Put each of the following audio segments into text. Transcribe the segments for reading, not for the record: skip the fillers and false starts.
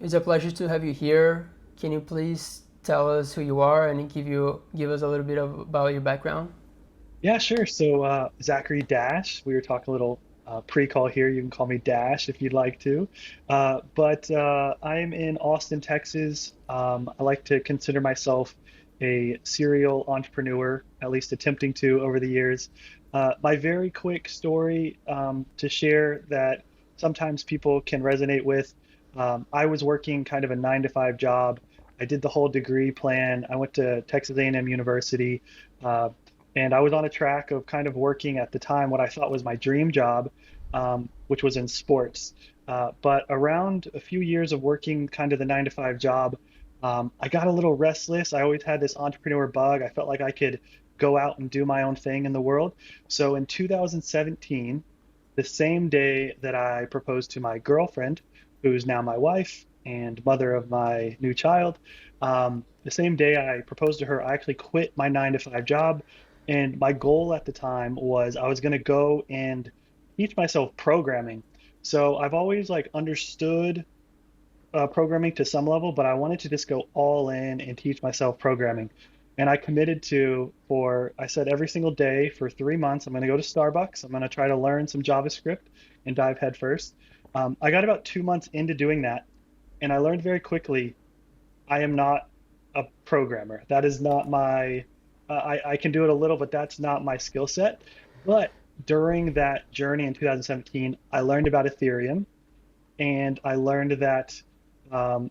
It's a pleasure to have you here. Can you please tell us who you are and give us a little bit about your background? Yeah, sure. So, Zachary Dash, we were talking a little pre-call here. You can call me Dash if you'd like to. But I'm in Austin, Texas. I like to consider myself a serial entrepreneur, at least attempting to over the years. My very quick story to share that sometimes people can resonate with. I was working kind of a 9 to 5 job. I did the whole degree plan. I went to Texas A&M University. Uh, and I was on a track of kind of working at the time what I thought was my dream job, which was in sports. But around a few years of working kind of the 9 to 5 job, I got a little restless. I always had this entrepreneur bug. I felt like I could go out and do my own thing in the world. So in 2017, the same day that I proposed to my girlfriend, who's now my wife and mother of my new child, the same day I proposed to her, I actually quit my 9 to 5 job. And my goal at the time was I was going to go and teach myself programming. So I've always like understood programming to some level, but I wanted to just go all in and teach myself programming. And I committed to, I said every single day for 3 months, I'm going to go to Starbucks. I'm going to try to learn some JavaScript and dive headfirst. I got about 2 months into doing that, and I learned very quickly I am not a programmer. That is not my, I can do it a little, but that's not my skill set. But during that journey in 2017, I learned about Ethereum, and I learned that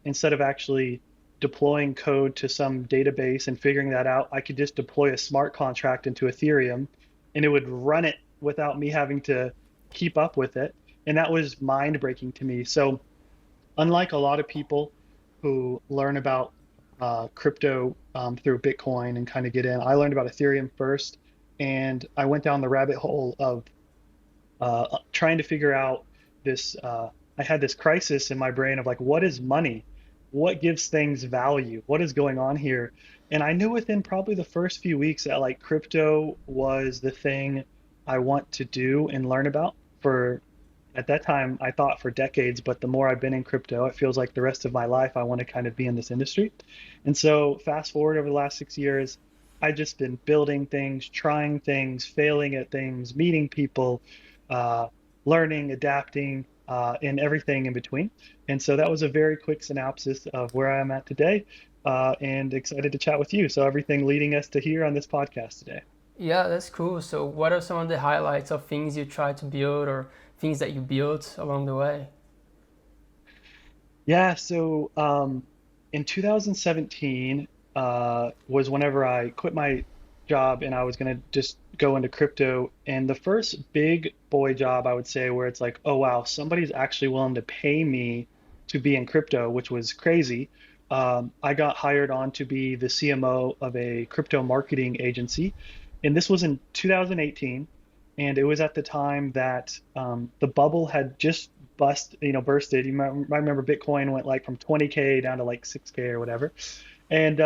instead of actually deploying code to some database and figuring that out, I could just deploy a smart contract into Ethereum and it would run it without me having to keep up with it. And that was mind breaking to me. So, unlike a lot of people who learn about crypto through Bitcoin and kind of get in, I learned about Ethereum first. And I went down the rabbit hole of trying to figure out this. I had this crisis in my brain of like, what is money? What gives things value? What is going on here? And I knew within probably the first few weeks that like crypto was the thing I want to do and learn about for at that time I thought for decades, but the more I've been in crypto, it feels like the rest of my life I want to kind of be in this industry. And so fast forward over the last 6 years, I've just been building things, trying things, failing at things, meeting people, uh, learning, adapting, and everything in between. And so that was a very quick synopsis of where I am at today, and excited to chat with you. So everything leading us to here on this podcast today. Yeah, that's cool. So, what are some of the highlights of things you try to build or things that you built along the way? Yeah, so in 2017 was whenever I quit my job and I was going to just go into crypto. And the first big boy job, I would say, where it's like, oh, wow, somebody's actually willing to pay me to be in crypto, which was crazy. I got hired on to be the CMO of a crypto marketing agency. And this was in 2018. And it was at the time that the bubble had just bursted. I remember Bitcoin went like from 20K down to like 6K or whatever. And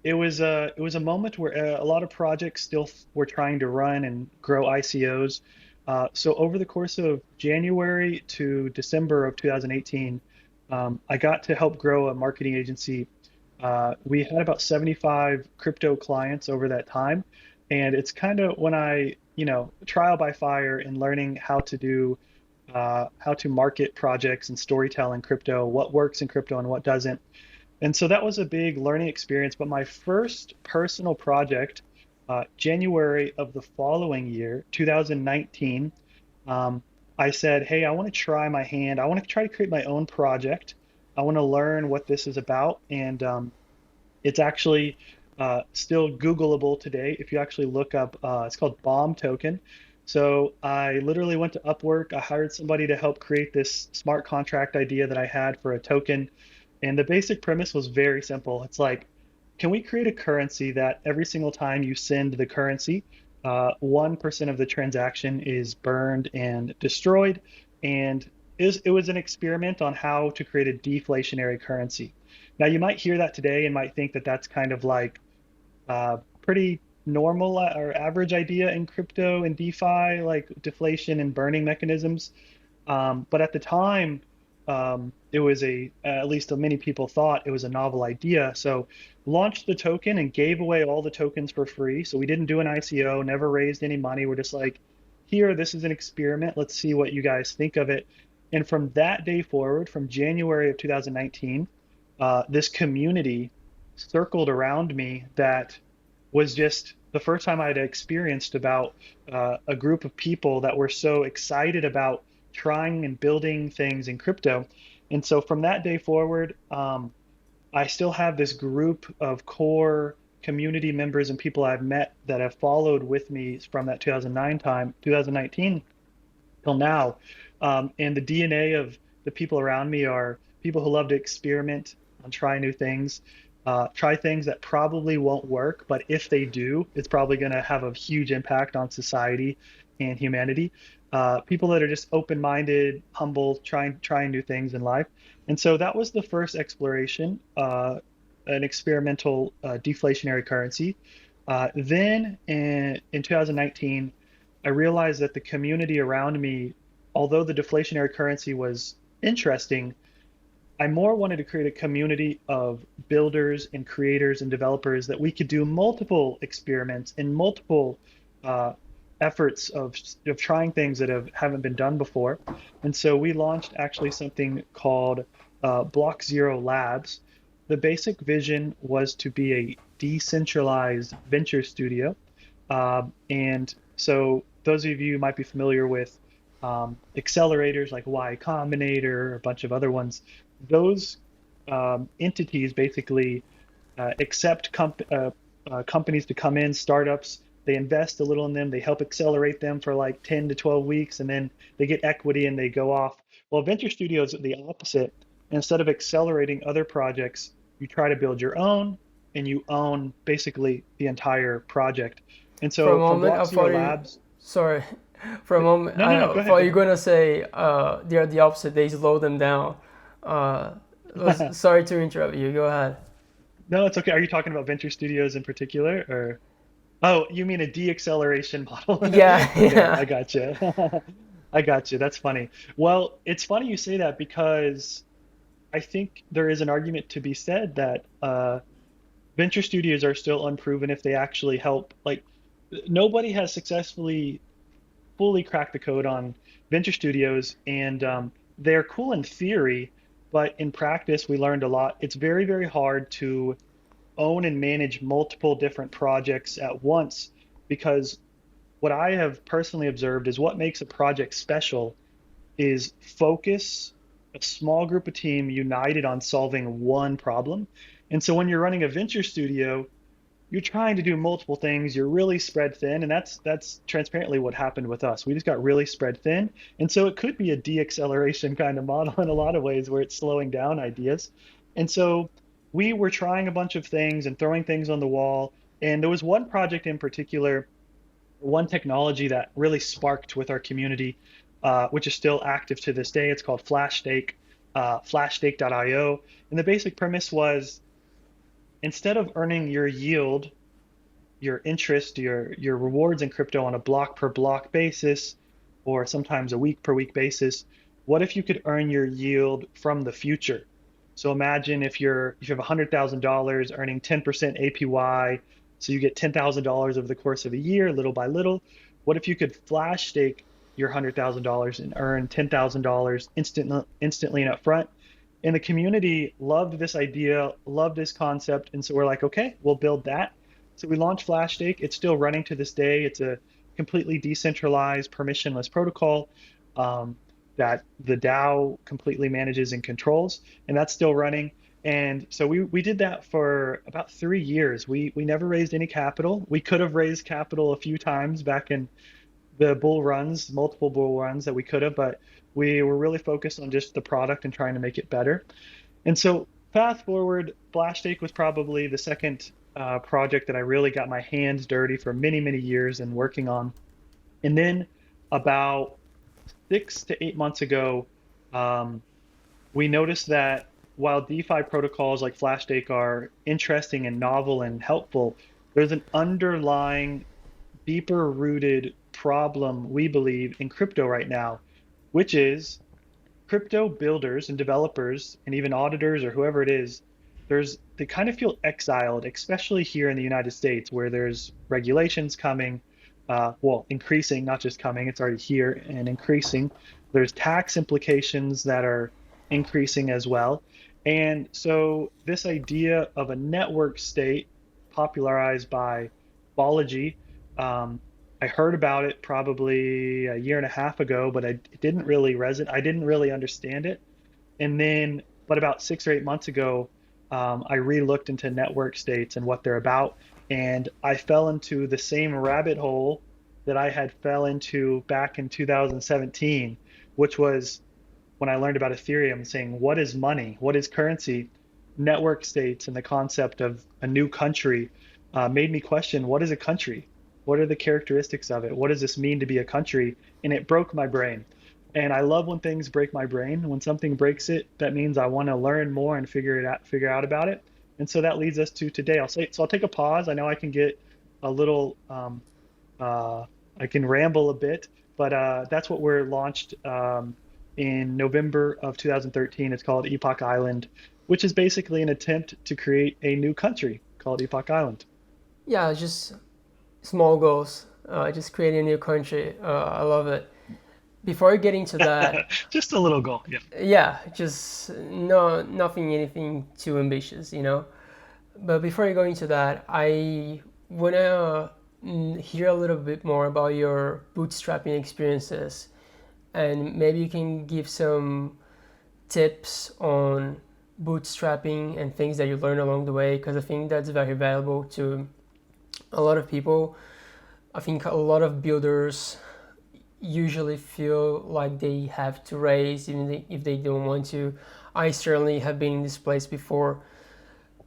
it was a moment where a lot of projects still were trying to run and grow ICOs. So over the course of January to December of 2018, I got to help grow a marketing agency. We had about 75 crypto clients over that time, and it's kind of when trial by fire in learning how to market projects and storytell in crypto, what works in crypto and what doesn't. And so that was a big learning experience. But my first personal project, January of the following year, 2019, um, I said, hey, I want to try my hand. I want to try to create my own project. I want to learn what this is about. And it's actually still Googleable today. If you actually look up, it's called Bomb Token. So I literally went to Upwork. I hired somebody to help create this smart contract idea that I had for a token. And the basic premise was very simple. It's like, can we create a currency that every single time you send the currency, 1% of the transaction is burned and destroyed? And it was an experiment on how to create a deflationary currency. Now, you might hear that today and might think that that's kind of like pretty normal or average idea in crypto and DeFi, like deflation and burning mechanisms. But at the time, it was at least many people thought it was a novel idea. So launched the token and gave away all the tokens for free. So we didn't do an ICO, never raised any money. We're just like, here, this is an experiment. Let's see what you guys think of it. And from that day forward, from January of 2019, this community circled around me that was just the first time I'd experienced about a group of people that were so excited about trying and building things in crypto. And so from that day forward, I still have this group of core community members and people I've met that have followed with me from that 2019 till now. And the DNA of the people around me are people who love to experiment and try new things, try things that probably won't work, but if they do, it's probably going to have a huge impact on society and humanity. People that are just open-minded, humble, trying new things in life. And so that was the first exploration, an experimental deflationary currency. Then in 2019, I realized that the community around me, although the deflationary currency was interesting, I more wanted to create a community of builders and creators and developers that we could do multiple experiments and multiple uh, efforts of trying things that haven't been done before. And so we launched actually something called Block Zero Labs. The basic vision was to be a decentralized venture studio. And so those of you might be familiar with accelerators like Y Combinator, a bunch of other ones. Those entities basically accept companies to come in, startups. They invest a little in them. They help accelerate them for like 10 to 12 weeks, and then they get equity and they go off. Well, venture studios are the opposite. Instead of accelerating other projects, you try to build your own, and you own basically the entire project. And For a so from moment, Block I Zero thought you. Labs, Sorry. For a moment, no, no, no, I go ahead, thought go you were gonna say they're the opposite. They slow them down. Uh, ahead. Sorry to interrupt you. Go ahead. No, it's okay. Are you talking about venture studios in particular, or? Oh, you mean a de-acceleration model? Yeah, Okay, yeah. I got you. I got you. That's funny. Well, it's funny you say that because I think there is an argument to be said that venture studios are still unproven if they actually help. Like, nobody has successfully fully cracked the code on venture studios, and they're cool in theory, but in practice, we learned a lot. It's very, very hard to own and manage multiple different projects at once because what I have personally observed is what makes a project special is focus, a small group of team united on solving one problem. And so when you're running a venture studio, you're trying to do multiple things, you're really spread thin, and that's transparently what happened with us. We just got really spread thin. And so it could be a de-acceleration kind of model in a lot of ways where it's slowing down ideas. And so we were trying a bunch of things and throwing things on the wall. And there was one project in particular, one technology that really sparked with our community, which is still active to this day. It's called FlashStake, flashstake.io. And the basic premise was instead of earning your yield, your interest, your rewards in crypto on a block per block basis, or sometimes a week per week basis, what if you could earn your yield from the future? So imagine if you have $100,000 earning 10% APY, so you get $10,000 over the course of a year, little by little. What if you could flash stake your $100,000 and earn $10,000 instantly and upfront? And the community loved this idea, loved this concept, and so we're like, okay, we'll build that. So we launched FlashStake. It's still running to this day. It's a completely decentralized, permissionless protocol that the DAO completely manages and controls, and that's still running. And so we did that for about 3 years. We never raised any capital. We could have raised capital a few times back in the bull runs, multiple bull runs that we could have, but we were really focused on just the product and trying to make it better. And so fast forward, Blastake was probably the second project that I really got my hands dirty for many, many years and working on. And then about 6 to 8 months ago, um, we noticed that while DeFi protocols like Flashstake are interesting and novel and helpful, There's an underlying, deeper rooted problem, we believe, in crypto right now, which is crypto builders and developers and even auditors or whoever it is, they kind of feel exiled, especially here in the United States, where there's regulations coming, well, increasing, not just coming, it's already here and increasing. There's tax implications that are increasing as well. And so this idea of a network state popularized by Balaji, um, I heard about it probably a year and a half ago, but it didn't really resonate. I didn't really understand it. And then, but about 6 or 8 months ago, I re-looked into network states and what they're about, and I fell into the same rabbit hole that I had fell into back in 2017, which was when I learned about Ethereum, saying, what is money? What is currency? Network states and the concept of a new country made me question, what is a country? What are the characteristics of it? What does this mean to be a country? And it broke my brain. And I love when things break my brain. When something breaks it, that means I want to learn more and figure out about it. And so that leads us to today. I'll take a pause. I know I can get a little uh, I can ramble a bit, but that's what we're launched in November of 2013. It's called Epoch Island, which is basically an attempt to create a new country called Epoch Island. Yeah, just small goals. Just creating a new country. I love it. Before getting to that, Just a little goal. Yeah. yeah, just no nothing anything too ambitious, you know. But before you go into that, I wanna hear a little bit more about your bootstrapping experiences, and maybe you can give some tips on bootstrapping and things that you learned along the way, because I think that's very valuable to a lot of people. I think a lot of builders usually feel like they have to raise even if they don't want to. I certainly have been in this place before.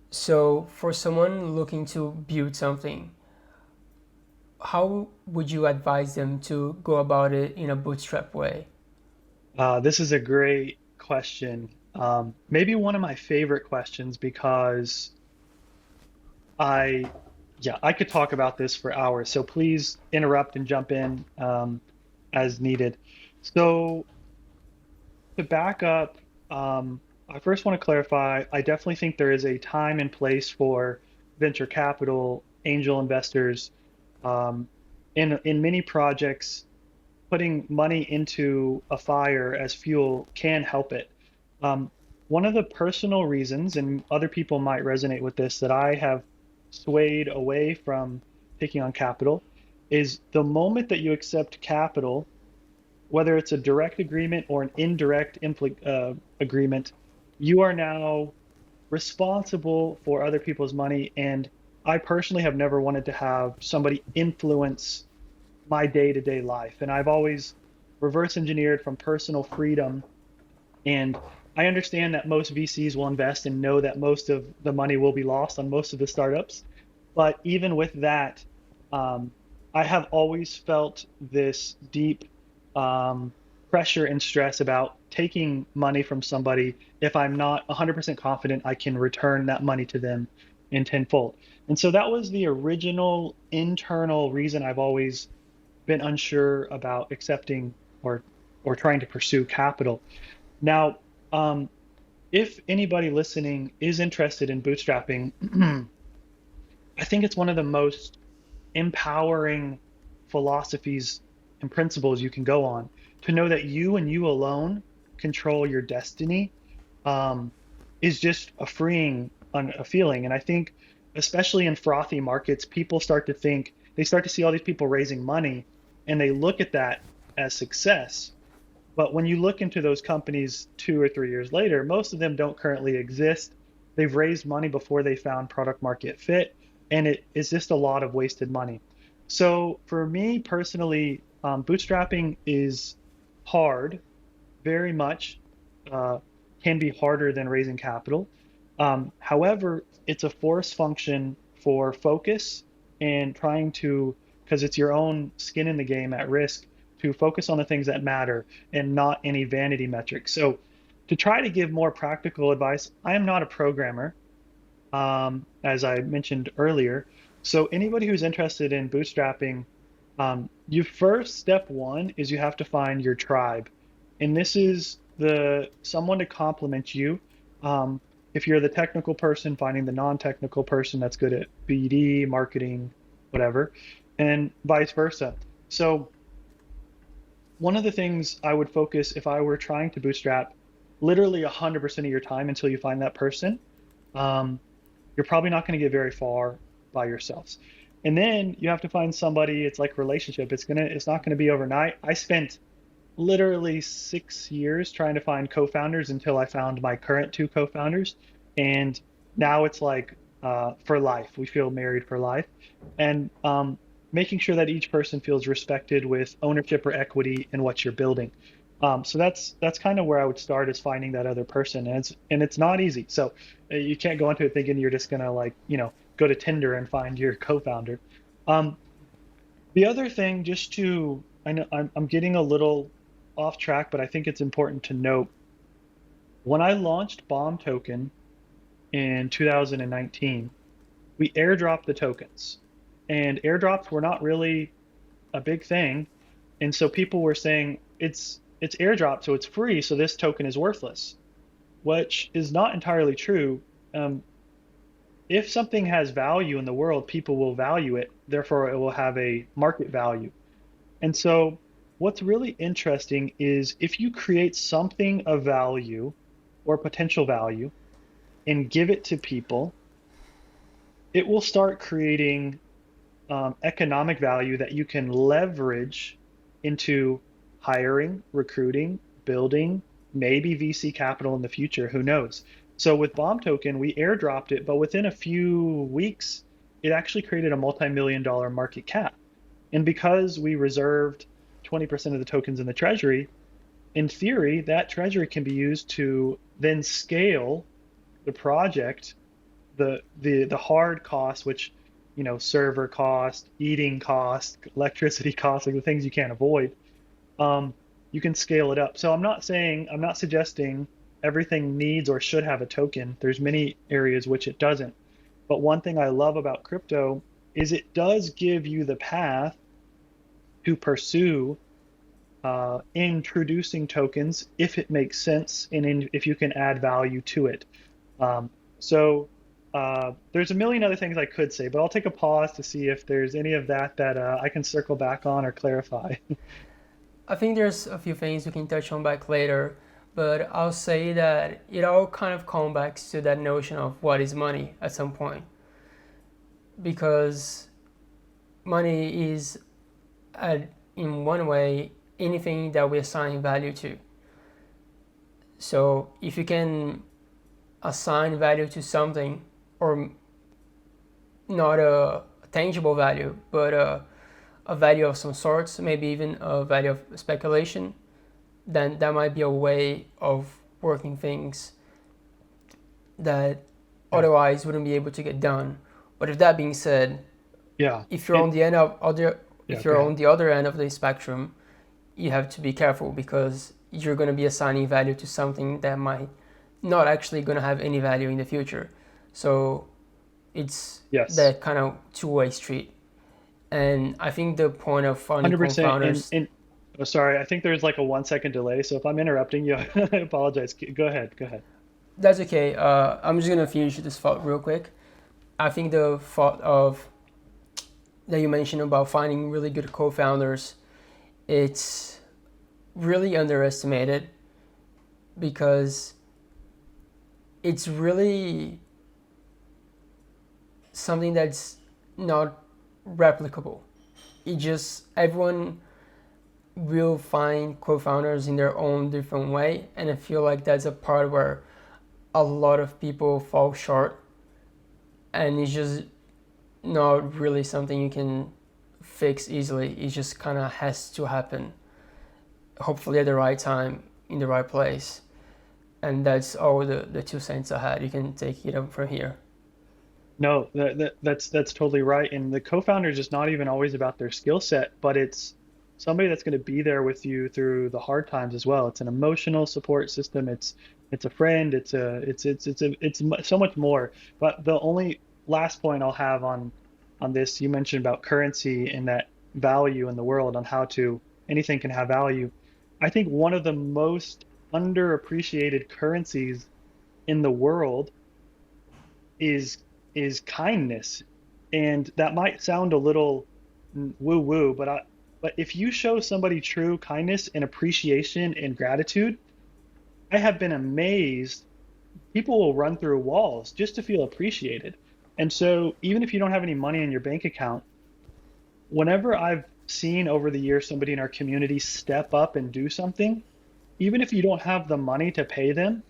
So for someone looking to build something, how would you advise them to go about it in a bootstrap way? This is a great question. Maybe one of my favorite questions because I, yeah, I could talk about this for hours. So please interrupt and jump in as needed. So to back up, I first want to clarify, I definitely think there is a time and place for venture capital, angel investors. Um, in many projects, putting money into a fire as fuel can help it. Um, One of the personal reasons, and other people might resonate with this, that I have swayed away from taking on capital is the moment that you accept capital, whether it's a direct agreement or an indirect agreement, you are now responsible for other people's money. And I personally have never wanted to have somebody influence my day-to-day life. And I've always reverse engineered from personal freedom. And I understand that most VCs will invest and know that most of the money will be lost on most of the startups. But even with that, um, I have always felt this deep um, pressure and stress about taking money from somebody if I'm not 100% confident I can return that money to them in tenfold. And so that was the original internal reason I've always been unsure about accepting or trying to pursue capital. Now, um, if anybody listening is interested in bootstrapping, I think it's one of the most empowering philosophies and principles you can go on to know that you and you alone control your destiny um, is just a freeing a feeling. And I think, especially in frothy markets, people start to think, they start to see all these people raising money and they look at that as success. But when you look into those companies 2 or 3 years later, most of them don't currently exist. They've raised money before they found product market fit, and it is just a lot of wasted money. So for me personally, bootstrapping is hard, very much, uh, can be harder than raising capital. However, it's a force function for focus and trying to, because it's your own skin in the game at risk, to focus on the things that matter and not any vanity metrics. So, to try to give more practical advice, I am not a programmer, as I mentioned earlier. So anybody who's interested in bootstrapping, you first step one is you have to find your tribe, and this is the someone to complement you. Um, if you're the technical person, finding the non-technical person that's good at BD, marketing, whatever, and vice versa. So one of the things I would focus if I were trying to bootstrap, literally 100% of your time until you find that person. Um, you're probably not going to get very far by yourselves. And then you have to find somebody, it's like relationship. It's not gonna be overnight. I spent literally 6 years trying to find co-founders until I found my current two co-founders. And now it's like for life. We feel married for life. And making sure that each person feels respected with ownership or equity in what you're building. So that's kind of where I would start is finding that other person, and it's not easy. So you can't go into it thinking you're just gonna like go to Tinder and find your co-founder. Um, the other thing, just to I know I'm getting a little off track, but I think it's important to note when I launched Bomb Token in 2019, we airdropped the tokens, and airdrops were not really a big thing, and so people were saying it's airdrop, so it's free, so this token is worthless, which is not entirely true. Um, if something has value in the world, people will value it, therefore it will have a market value. And so what's really interesting is if you create something of value or potential value and give it to people, it will start creating economic value that you can leverage into hiring, recruiting, building, maybe VC capital in the future. Who knows? So with Bomb Token, we airdropped it, but within a few weeks, it actually created a multi-million dollar market cap. And because we reserved 20% of the tokens in the treasury, in theory, that treasury can be used to then scale the project, the hard costs, which server cost, eating cost, electricity cost, like the things you can't avoid. Um, you can scale it up. So I'm not suggesting everything needs or should have a token. There's many areas which it doesn't. But one thing I love about crypto is it does give you the path to pursue introducing tokens if it makes sense and if you can add value to it. Um, so there's a million other things I could say, but I'll take a pause to see if there's any of that that I can circle back on or clarify. I think there's a few things we can touch on back later, but I'll say that it all kind of comes back to that notion of what is money at some point. Because money is, in one way, anything that we assign value to. So if you can assign value to something, or not a tangible value, but a value of some sorts, maybe even a value of speculation, then that might be a way of working things that Yeah, otherwise wouldn't be able to get done. But if that being said, yeah. if you're on the end of other, Yeah, if go you're ahead. on the other end of the spectrum, you have to be careful because you're going to be assigning value to something that might not actually going to have any value in the future. So it's Yes, that kind of two-way street. And I think the point of finding 100%. And co-founders, and oh, sorry, I think there's like a 1 second delay. So if I'm interrupting you, I apologize. Go ahead. Go ahead. that's okay. I'm just gonna finish this thought real quick. I think the thought of that you mentioned about finding really good co-founders, it's really underestimated because it's really something that's not replicable. It just everyone will find co-founders in their own different way, and I feel like that's a part where a lot of people fall short, and it's just not really something you can fix easily. It just kind of has to happen, hopefully at the right time, in the right place. And that's all the 2 cents I had. You can take it up from here. No, that's totally right. And the co-founder is just not even always about their skill set, but it's somebody that's going to be there with you through the hard times as well. It's an emotional support system. It's a friend. It's so much more. But the only last point I'll have on on this. You mentioned about currency and that value in the world on how to anything can have value. I think one of the most underappreciated currencies in the world is is kindness. And that might sound a little woo woo, but if you show somebody true kindness and appreciation and gratitude, I have been amazed. People will run through walls just to feel appreciated. And so even if you don't have any money in your bank account, whenever I've seen over the years somebody in our community step up and do something, even if you don't have the money to pay them,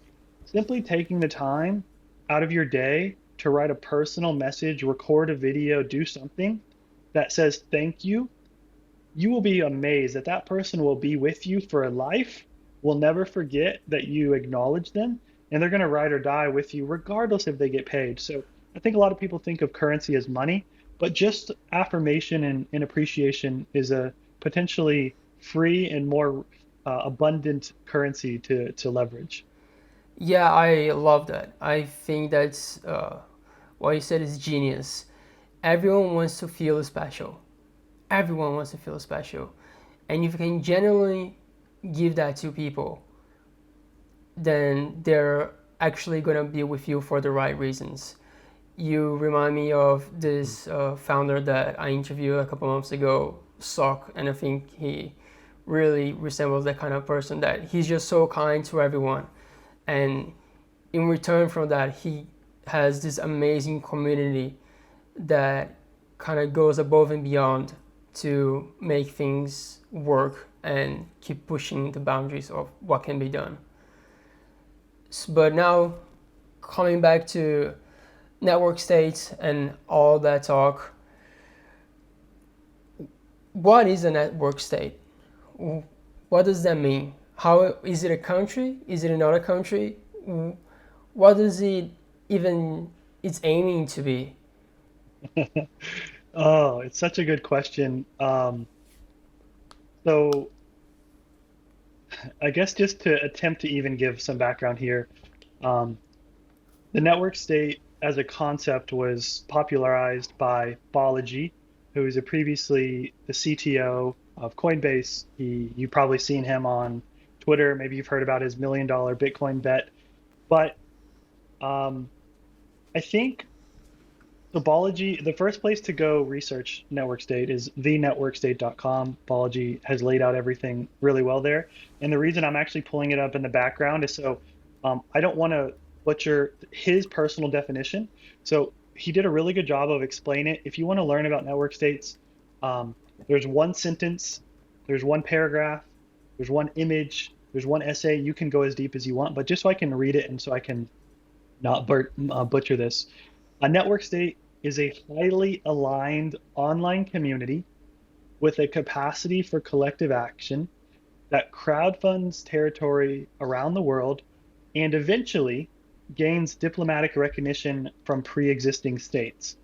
simply taking the time out of your day to write a personal message, record a video, do something that says thank you will be amazed that that person will be with you for a life, will never forget that you acknowledge them, and they're going to ride or die with you regardless if they get paid. So I think a lot of people think of currency as money, but just affirmation and appreciation is a potentially free and more abundant currency to leverage. Yeah, I love that. I think that's what you said is genius. Everyone wants to feel special. Everyone wants to feel special. And if you can genuinely give that to people, then they're actually going to be with you for the right reasons. You remind me of this founder that I interviewed a couple months ago, Sock, and I think he really resembles that kind of person that he's just so kind to everyone. And in return from that, he has this amazing community that kind of goes above and beyond to make things work and keep pushing the boundaries of what can be done. But now, coming back to network states and all that talk, what is a network state? What does that mean? How is it a country? Is it another country? What does it even it's aiming to be? Oh, it's such a good question. So I guess just to attempt to even give some background here, um, the network state as a concept was popularized by Balaji, who was a previously the CTO of Coinbase. You've probably seen him on Twitter. Maybe you've heard about his $1 million Bitcoin bet. But um, I think so Balaji, the first place to go research network state is thenetworkstate.com. Balaji has laid out everything really well there. And the reason I'm actually pulling it up in the background is so I don't want to butcher his personal definition. So he did a really good job of explaining it. If you want to learn about network states, um, there's one sentence, there's one paragraph, there's one image, there's one essay. You can go as deep as you want, but just so I can read it and so I can not butcher this. A network state is a highly aligned online community with a capacity for collective action that crowdfunds territory around the world and eventually gains diplomatic recognition from pre-existing states.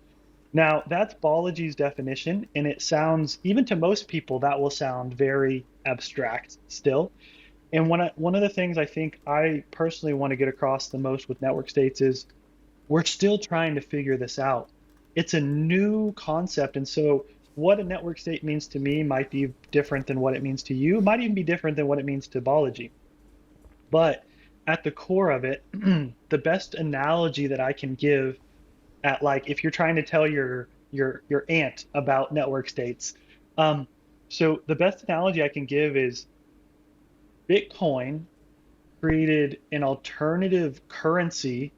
Now, that's Balaji's definition, and it sounds, even to most people, that will sound very abstract still. And one of the things I think I personally want to get across the most with network states is we're still trying to figure this out. It's a new concept. And so, what a network state means to me might be different than what it means to you, might even be different than what it means to Balaji. But at the core of it, the best analogy that I can give at like if you're trying to tell your aunt about network states, um, so the best analogy I can give is Bitcoin created an alternative currency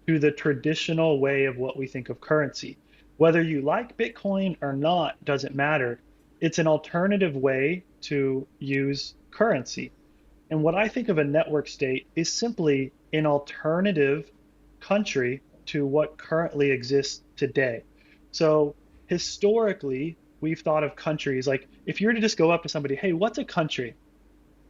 to the traditional way of what we think of currency. Whether you like Bitcoin or not doesn't matter. It's an alternative way to use currency. And what I think of a network state is simply an alternative country to what currently exists today. So historically, we've thought of countries like if you were to just go up to somebody, hey, what's a country?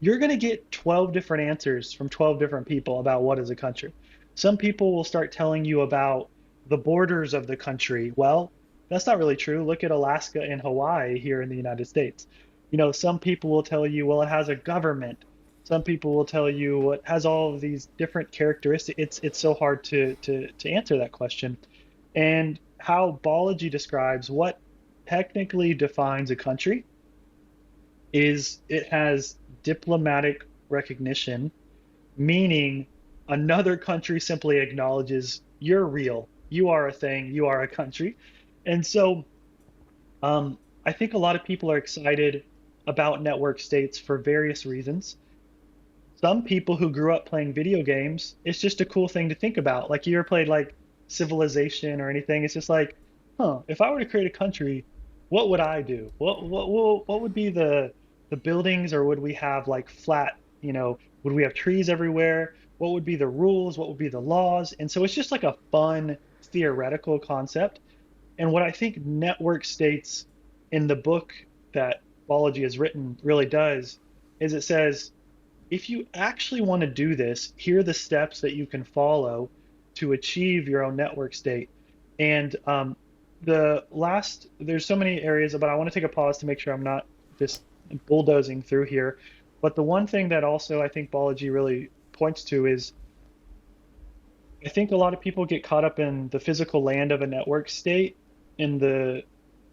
You're going to get 12 different answers from 12 different people about what is a country. Some people will start telling you about the borders of the country. Well, that's not really true. Look at Alaska and Hawaii here in the United States. You know, some people will tell you, well, it has a government. Some people will tell you well, it has all of these different characteristics. It's so hard to answer that question. And how Balaji describes what technically defines a country is it has diplomatic recognition, meaning another country simply acknowledges you're real, you are a thing, you are a country. And so I think a lot of people are excited about network states for various reasons. Some people who grew up playing video games, it's just a cool thing to think about. Like you ever played like Civilization or anything? It's just like, huh, if I were to create a country, what would I do? What would be the buildings, or would we have like flat, would we have trees everywhere? What would be the rules? What would be the laws? And so it's just like a fun theoretical concept. And what I think network states in the book that Balaji has written really does is it says, if you actually want to do this, here are the steps that you can follow to achieve your own network state. And there's so many areas, but I want to take a pause to make sure I'm not just bulldozing through here. But the one thing that also I think Balaji really points to is I think a lot of people get caught up in the physical land of a network state in the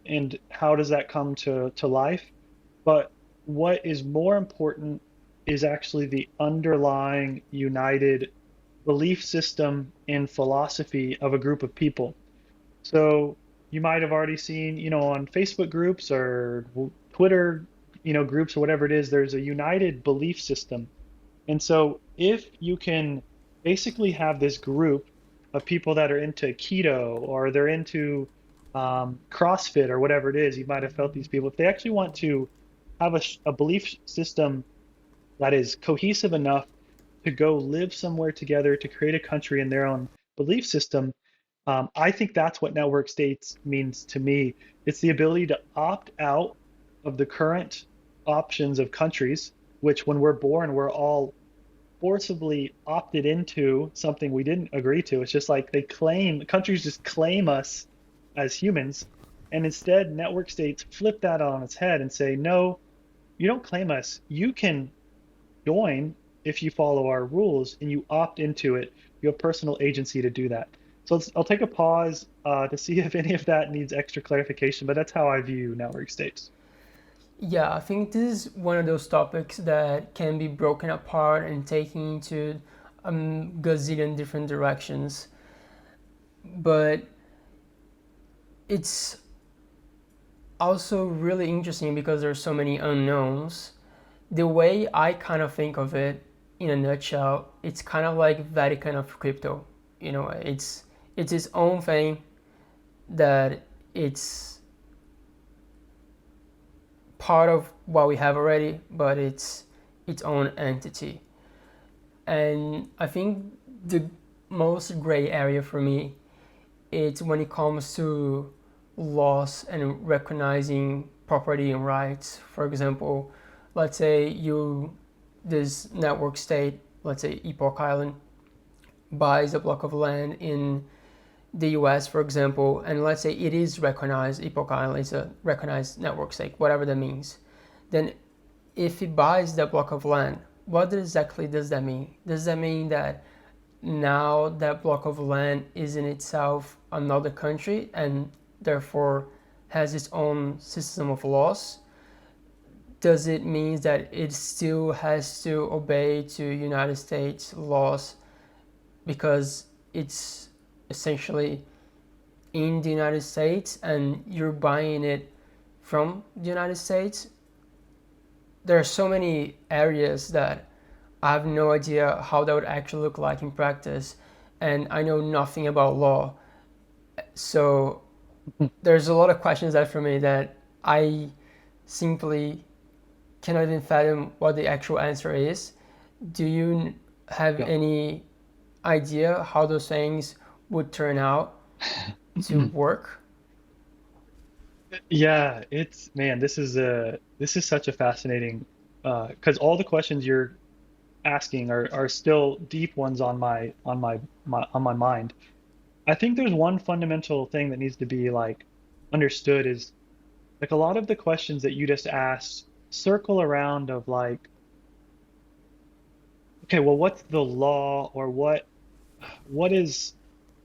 and how does that come to life? But what is more important is actually the underlying united belief system and philosophy of a group of people. So you might have already seen, on Facebook groups or Twitter, groups or whatever it is, there's a united belief system. And so if you can basically have this group of people that are into keto or they're into CrossFit or whatever it is, you might have felt these people. If they actually want to have a belief system that is cohesive enough to go live somewhere together to create a country in their own belief system, I think that's what network states means to me. It's the ability to opt out of the current options of countries, which when we're born, we're all forcibly opted into something we didn't agree to. It's just like countries just claim us as humans. And instead, network states flip that on its head and say, no, you don't claim us. You can join if you follow our rules and you opt into it. You have personal agency to do that. So I'll take a pause to see if any of that needs extra clarification, but that's how I view network states. Yeah, I think this is one of those topics that can be broken apart and taken into a gazillion different directions. But it's also really interesting because there's so many unknowns. The way I kind of think of it in a nutshell, it's kind of like Vatican of crypto. It's its own thing that it's part of what we have already, but it's its own entity. And I think the most gray area for me is when it comes to laws and recognizing property and rights. For example, let's say this network state, let's say Epoch Island, buys a block of land in the US, for example, and let's say it is recognized, Epoch Island is a recognized network state, whatever that means, then if it buys that block of land, what exactly does that mean? Does that mean that now that block of land is in itself another country and therefore has its own system of laws? Does it mean that it still has to obey to United States laws because it's essentially in the United States and you're buying it from the United States? There are so many areas that I have no idea how that would actually look like in practice, and I know nothing about law. So there's a lot of questions that for me that I simply cannot even fathom what the actual answer is. Do you have Yeah. any idea how those things would turn out to work? Yeah, man, this is such a fascinating because all the questions you're asking are still deep ones on my mind. I think there's one fundamental thing that needs to be like understood is like a lot of the questions that you just asked circle around of like, okay, well, what's the law or what is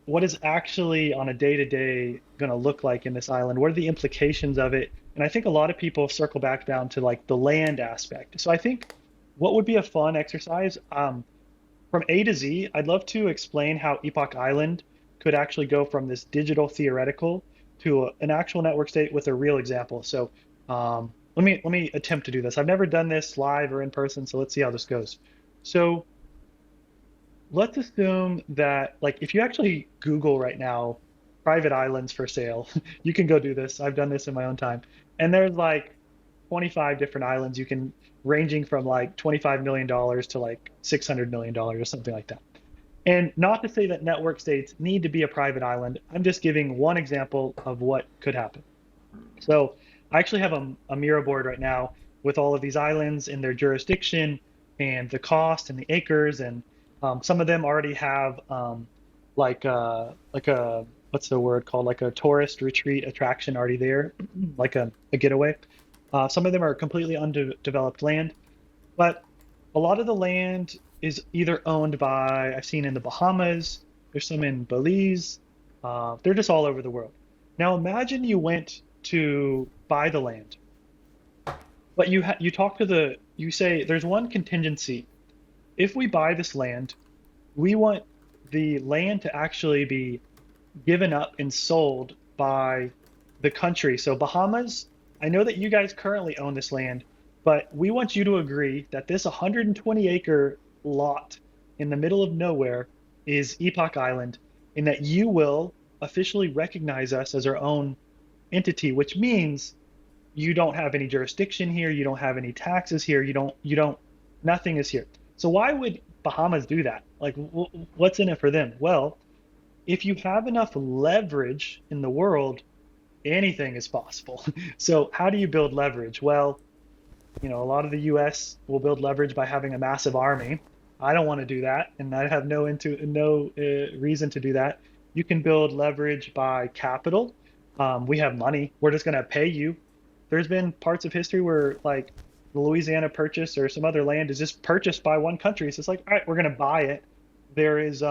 what is actually on a day-to-day going to look like in this island? What are the implications of it? And I think a lot of people circle back down to like the land aspect. So I think what would be a fun exercise, from A to Z, I'd love to explain how Epoch Island could actually go from this digital theoretical to an actual network state with a real example. So let me attempt to do this. I've never done this live or in person, so let's see how this goes. So let's assume that, like, if you actually Google right now, private islands for sale, you can go do this. I've done this in my own time. And there's like 25 different islands you can, ranging from like $25 million to like $600 million or something like that. And not to say that network states need to be a private island. I'm just giving one example of what could happen. So I actually have a Mira board right now with all of these islands in their jurisdiction and the cost and the acres, and some of them already have like a what's the word called, like a tourist retreat attraction already there, like a getaway. Some of them are completely undeveloped land, but a lot of the land is either owned by, I've seen in the Bahamas, there's some in Belize, they're just all over the world. Now imagine you went to buy the land, but you talk to you say there's one contingency. If we buy this land, we want the land to actually be given up and sold by the country. So Bahamas, I know that you guys currently own this land, but we want you to agree that this 120-acre lot in the middle of nowhere is Epoch Island, and that you will officially recognize us as our own entity, which means you don't have any jurisdiction here, you don't have any taxes here, nothing is here. So why would Bahamas do that? Like, what's in it for them? Well, if you have enough leverage in the world, anything is possible. So how do you build leverage? Well, a lot of the US will build leverage by having a massive army. I don't want to do that, and I have no reason to do that. You can build leverage by capital. We have money. We're just going to pay you. There's been parts of history where, like, the Louisiana Purchase or some other land is just purchased by one country. So it's like, all right, we're going to buy it. There is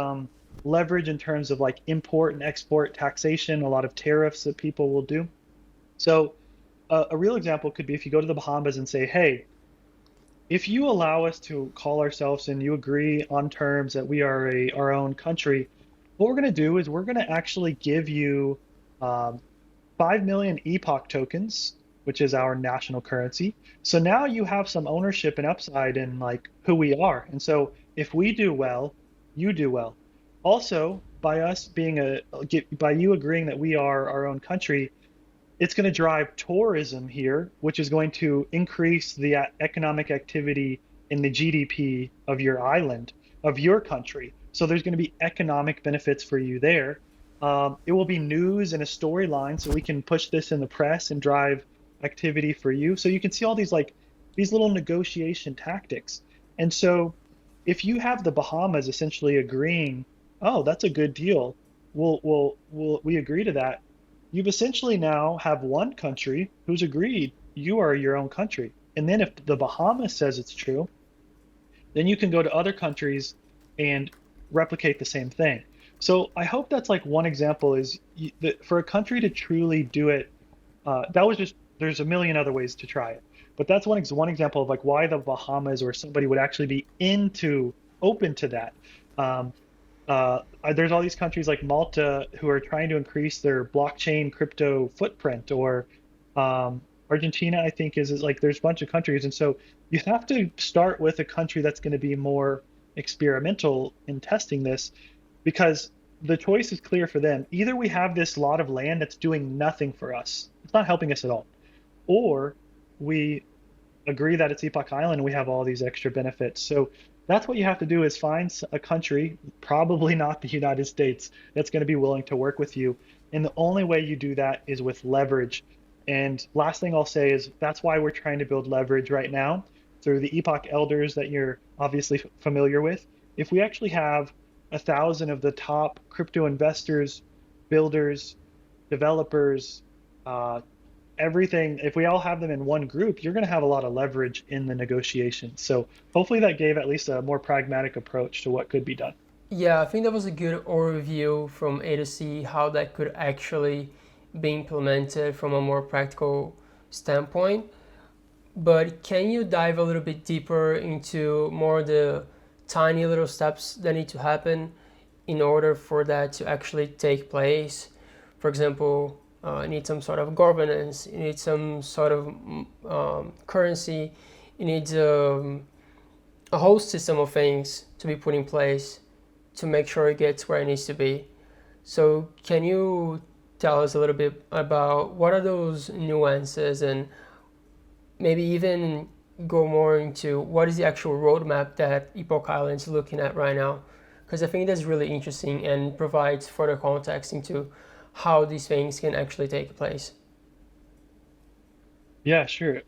leverage in terms of like import and export taxation, a lot of tariffs that people will do. So a real example could be if you go to the Bahamas and say, hey, if you allow us to call ourselves and you agree on terms that we are our own country, what we're going to do is we're going to actually give you 5 million Epoch tokens, which is our national currency. So now you have some ownership and upside in like who we are. And so if we do well, you do well. Also, by us by you agreeing that we are our own country, it's going to drive tourism here, which is going to increase the economic activity in the GDP of your island, of your country. So there's going to be economic benefits for you there. It will be news and a storyline, so we can push this in the press and drive activity for you. So you can see all these little negotiation tactics. And so if you have the Bahamas essentially agreeing, oh, that's a good deal, we agree to that. You've essentially now have one country who's agreed you are your own country. And then if the Bahamas says it's true, then you can go to other countries and replicate the same thing. So I hope that's like one example is that for a country to truly do it, there's a million other ways to try it. But that's one example of like why the Bahamas or somebody would actually be open to that. There's all these countries like Malta who are trying to increase their blockchain crypto footprint, or Argentina, I think, is like there's a bunch of countries. And so you have to start with a country that's going to be more experimental in testing this, because the choice is clear for them. Either we have this lot of land that's doing nothing for us, it's not helping us at all, or we agree that it's Epoch Island and we have all these extra benefits. So that's what you have to do, is find a country, probably not the United States, that's going to be willing to work with you. And the only way you do that is with leverage. And last thing I'll say is that's why we're trying to build leverage right now through the Epoch elders that you're obviously familiar with. If we actually have 1,000 of the top crypto investors, builders, developers, everything, if we all have them in one group, you're going to have a lot of leverage in the negotiation. So hopefully that gave at least a more pragmatic approach to what could be done. Yeah, I think that was a good overview from A to C how that could actually be implemented from a more practical standpoint. But can you dive a little bit deeper into more the tiny little steps that need to happen in order for that to actually take place? For example, you need some sort of governance, you need some sort of currency, you need a whole system of things to be put in place to make sure it gets where it needs to be. So, can you tell us a little bit about what are those nuances and maybe even go more into what is the actual roadmap that Epoch Island is looking at right now? Because I think that's really interesting and provides further context into how these things can actually take place. Yeah, sure.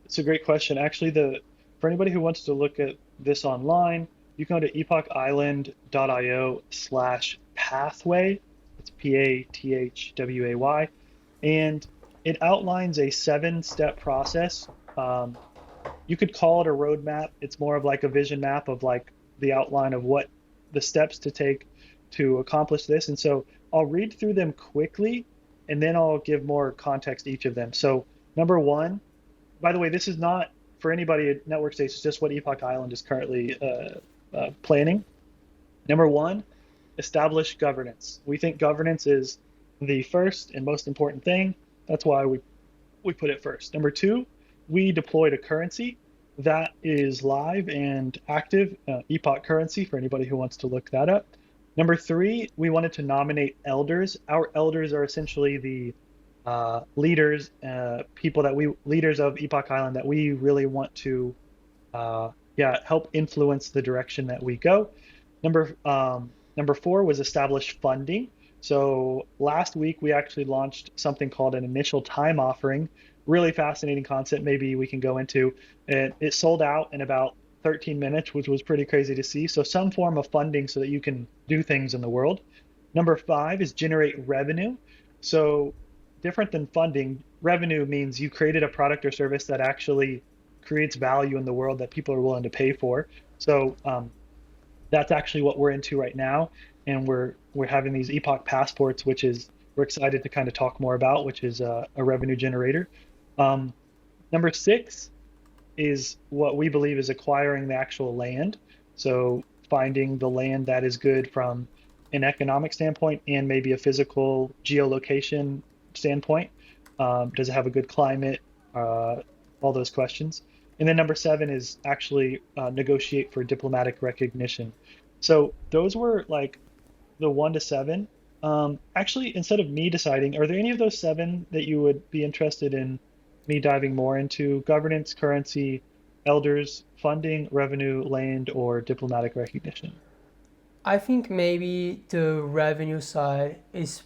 It's a great question. Actually, the for anybody who wants to look at this online, you can go to epochisland.io/pathway. It's PATHWAY, and it outlines a seven-step process. Um, you could call it a roadmap. It's more of like a vision map of like the outline of what the steps to take to accomplish this. And so I'll read through them quickly, and then I'll give more context to each of them. So number one, by the way, this is not for anybody at network states. It's just what Epoch Island is currently planning. Number one, establish governance. We think governance is the first and most important thing. That's why we put it first. Number two, we deployed a currency that is live and active, Epoch currency for anybody who wants to look that up. Number three, we wanted to nominate elders. Our elders are essentially the leaders, people that we leaders of Epoch Island that we really want to, yeah, help influence the direction that we go. Number four was establish funding. So last week we actually launched something called an initial time offering. Really fascinating concept. Maybe we can go into it. It sold out in about 13 minutes, which was pretty crazy to see. So some form of funding so that you can do things in the world. Number five is generate revenue. So different than funding, revenue means you created a product or service that actually creates value in the world that people are willing to pay for. So that's actually what we're into right now, and we're having these Epoch passports, which is we're excited to kind of talk more about, which is a revenue generator. Um, Number six is what we believe is acquiring the actual land. So finding the land that is good from an economic standpoint and maybe a physical geolocation standpoint. Does it have a good climate? All those questions. And then number seven is actually negotiate for diplomatic recognition. So those were like the one to seven. Actually, instead of me deciding, are there any of those seven that you would be interested in me diving more into? Governance, currency, elders, funding, revenue, land, or diplomatic recognition? I think maybe the revenue side is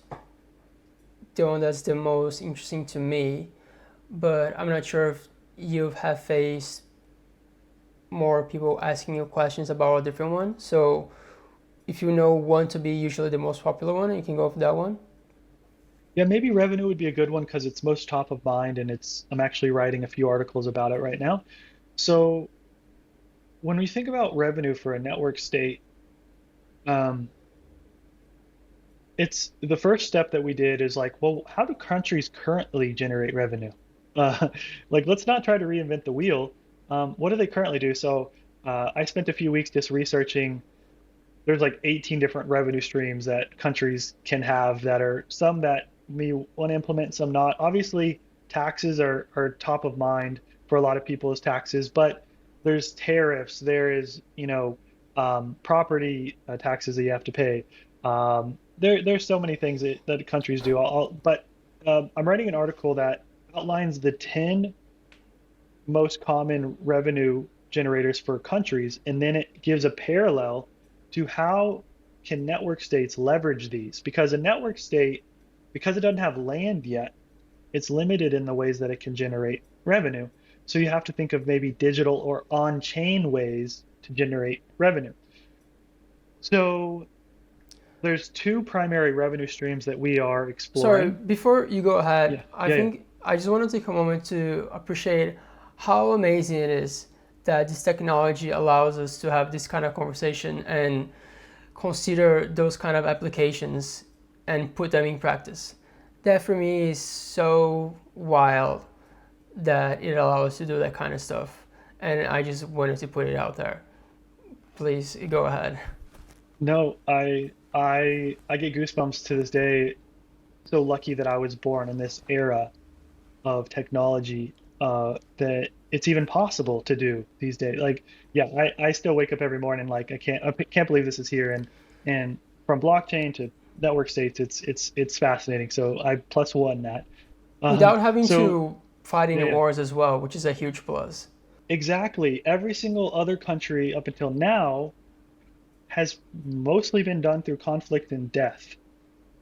the one that's the most interesting to me, but I'm not sure if you have faced more people asking you questions about a different one. So if you know one to be usually the most popular one, you can go for that one. Yeah, maybe revenue would be a good one because it's most top of mind and it's I'm actually writing a few articles about it right now. So when we think about revenue for a network state, um, it's the first step that we did is like, well, how do countries currently generate revenue? Uh, like, let's not try to reinvent the wheel. What do they currently do? So I spent a few weeks just researching. There's like 18 different revenue streams that countries can have that are some that we want to implement, some not. Obviously, taxes are top of mind for a lot of people as taxes, but there's tariffs, there is, property taxes that you have to pay. There's so many things that countries do. But I'm writing an article that outlines the 10 most common revenue generators for countries, and then it gives a parallel to how can network states leverage these, because a network state, because it doesn't have land yet, it's limited in the ways that it can generate revenue. So you have to think of maybe digital or on-chain ways to generate revenue. So there's two primary revenue streams that we are Sorry, exploring. before you go ahead, Yeah, I yeah, yeah. think I just want to take a moment to appreciate how amazing it is that this technology allows us to have this kind of conversation and consider those kind of applications and put them in practice. That for me is so wild that it allows us to do that kind of stuff. And I just wanted to put it out there. Please go ahead. No, I get goosebumps to this day. So lucky that I was born in this era of technology that it's even possible to do these days. Like, yeah, I still wake up every morning like I can't believe this is here. And from blockchain to network states, it's fascinating. So I plus one that. Without having So to fight yeah, any yeah, wars as well, which is a huge plus. exactly. Every single other country up until now has mostly been done through conflict and death.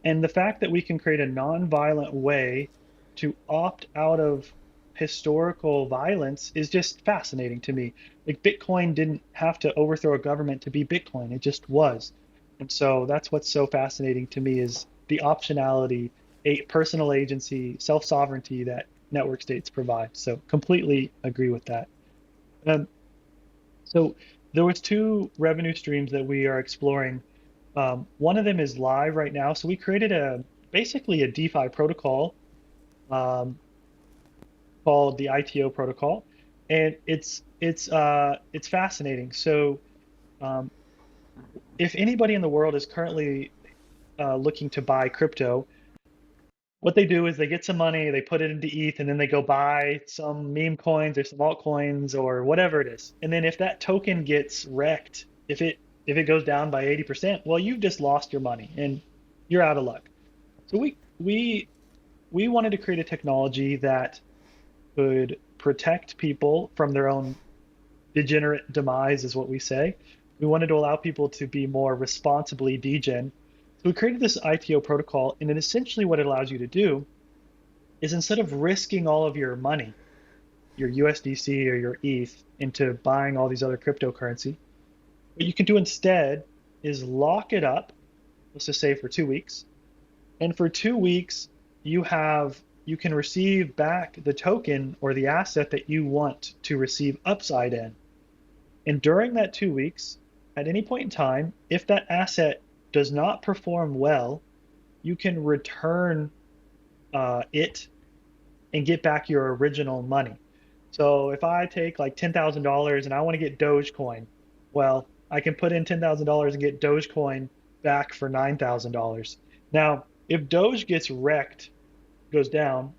And the fact that we can create a non-violent way to opt out of historical violence is just fascinating to me. Like Bitcoin didn't have to overthrow a government to be Bitcoin, it just was. And so that's what's so fascinating to me is the optionality, a personal agency, self-sovereignty that network states provide. So completely agree with that. Um, so there was two revenue streams that we are exploring. One of them is live right now. So we created a basically a DeFi protocol um, called the ITO protocol, and it's fascinating. So um, if anybody in the world is currently looking to buy crypto, what they do is they get some money, they put it into ETH, and then they go buy some meme coins or some altcoins or whatever it is. And then if that token gets wrecked, if it goes down by 80%, well, you've just lost your money and you're out of luck. So we wanted to create a technology that could protect people from their own degenerate demise, is what we say. We wanted to allow people to be more responsibly degen. So we created this ITO protocol, and then essentially what it allows you to do is instead of risking all of your money, your USDC or your ETH, into buying all these other cryptocurrency, what you can do instead is lock it up, let's just say for 2 weeks. And for 2 weeks, you can receive back the token or the asset that you want to receive upside in. And during that 2 weeks, at any point in time, if that asset does not perform well, you can return it and get back your original money. So if I take like $10,000 and I want to get Dogecoin, well, I can put in $10,000 and get Dogecoin back for $9,000. Now, if Doge gets wrecked, goes down,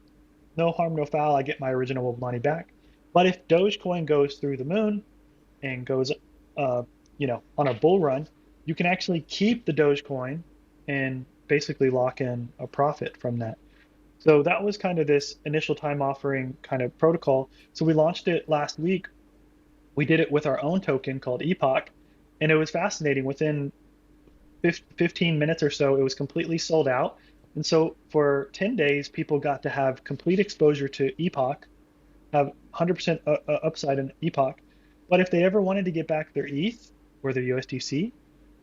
no harm, no foul, I get my original money back. But if Dogecoin goes through the moon and goes, on a bull run, you can actually keep the Dogecoin and basically lock in a profit from that. So that was kind of this initial time offering kind of protocol. So we launched it last week. We did it with our own token called Epoch, and it was fascinating. Within 15 minutes or so, it was completely sold out. And so for 10 days, people got to have complete exposure to Epoch, have 100% upside in Epoch. But if they ever wanted to get back their ETH or their USDC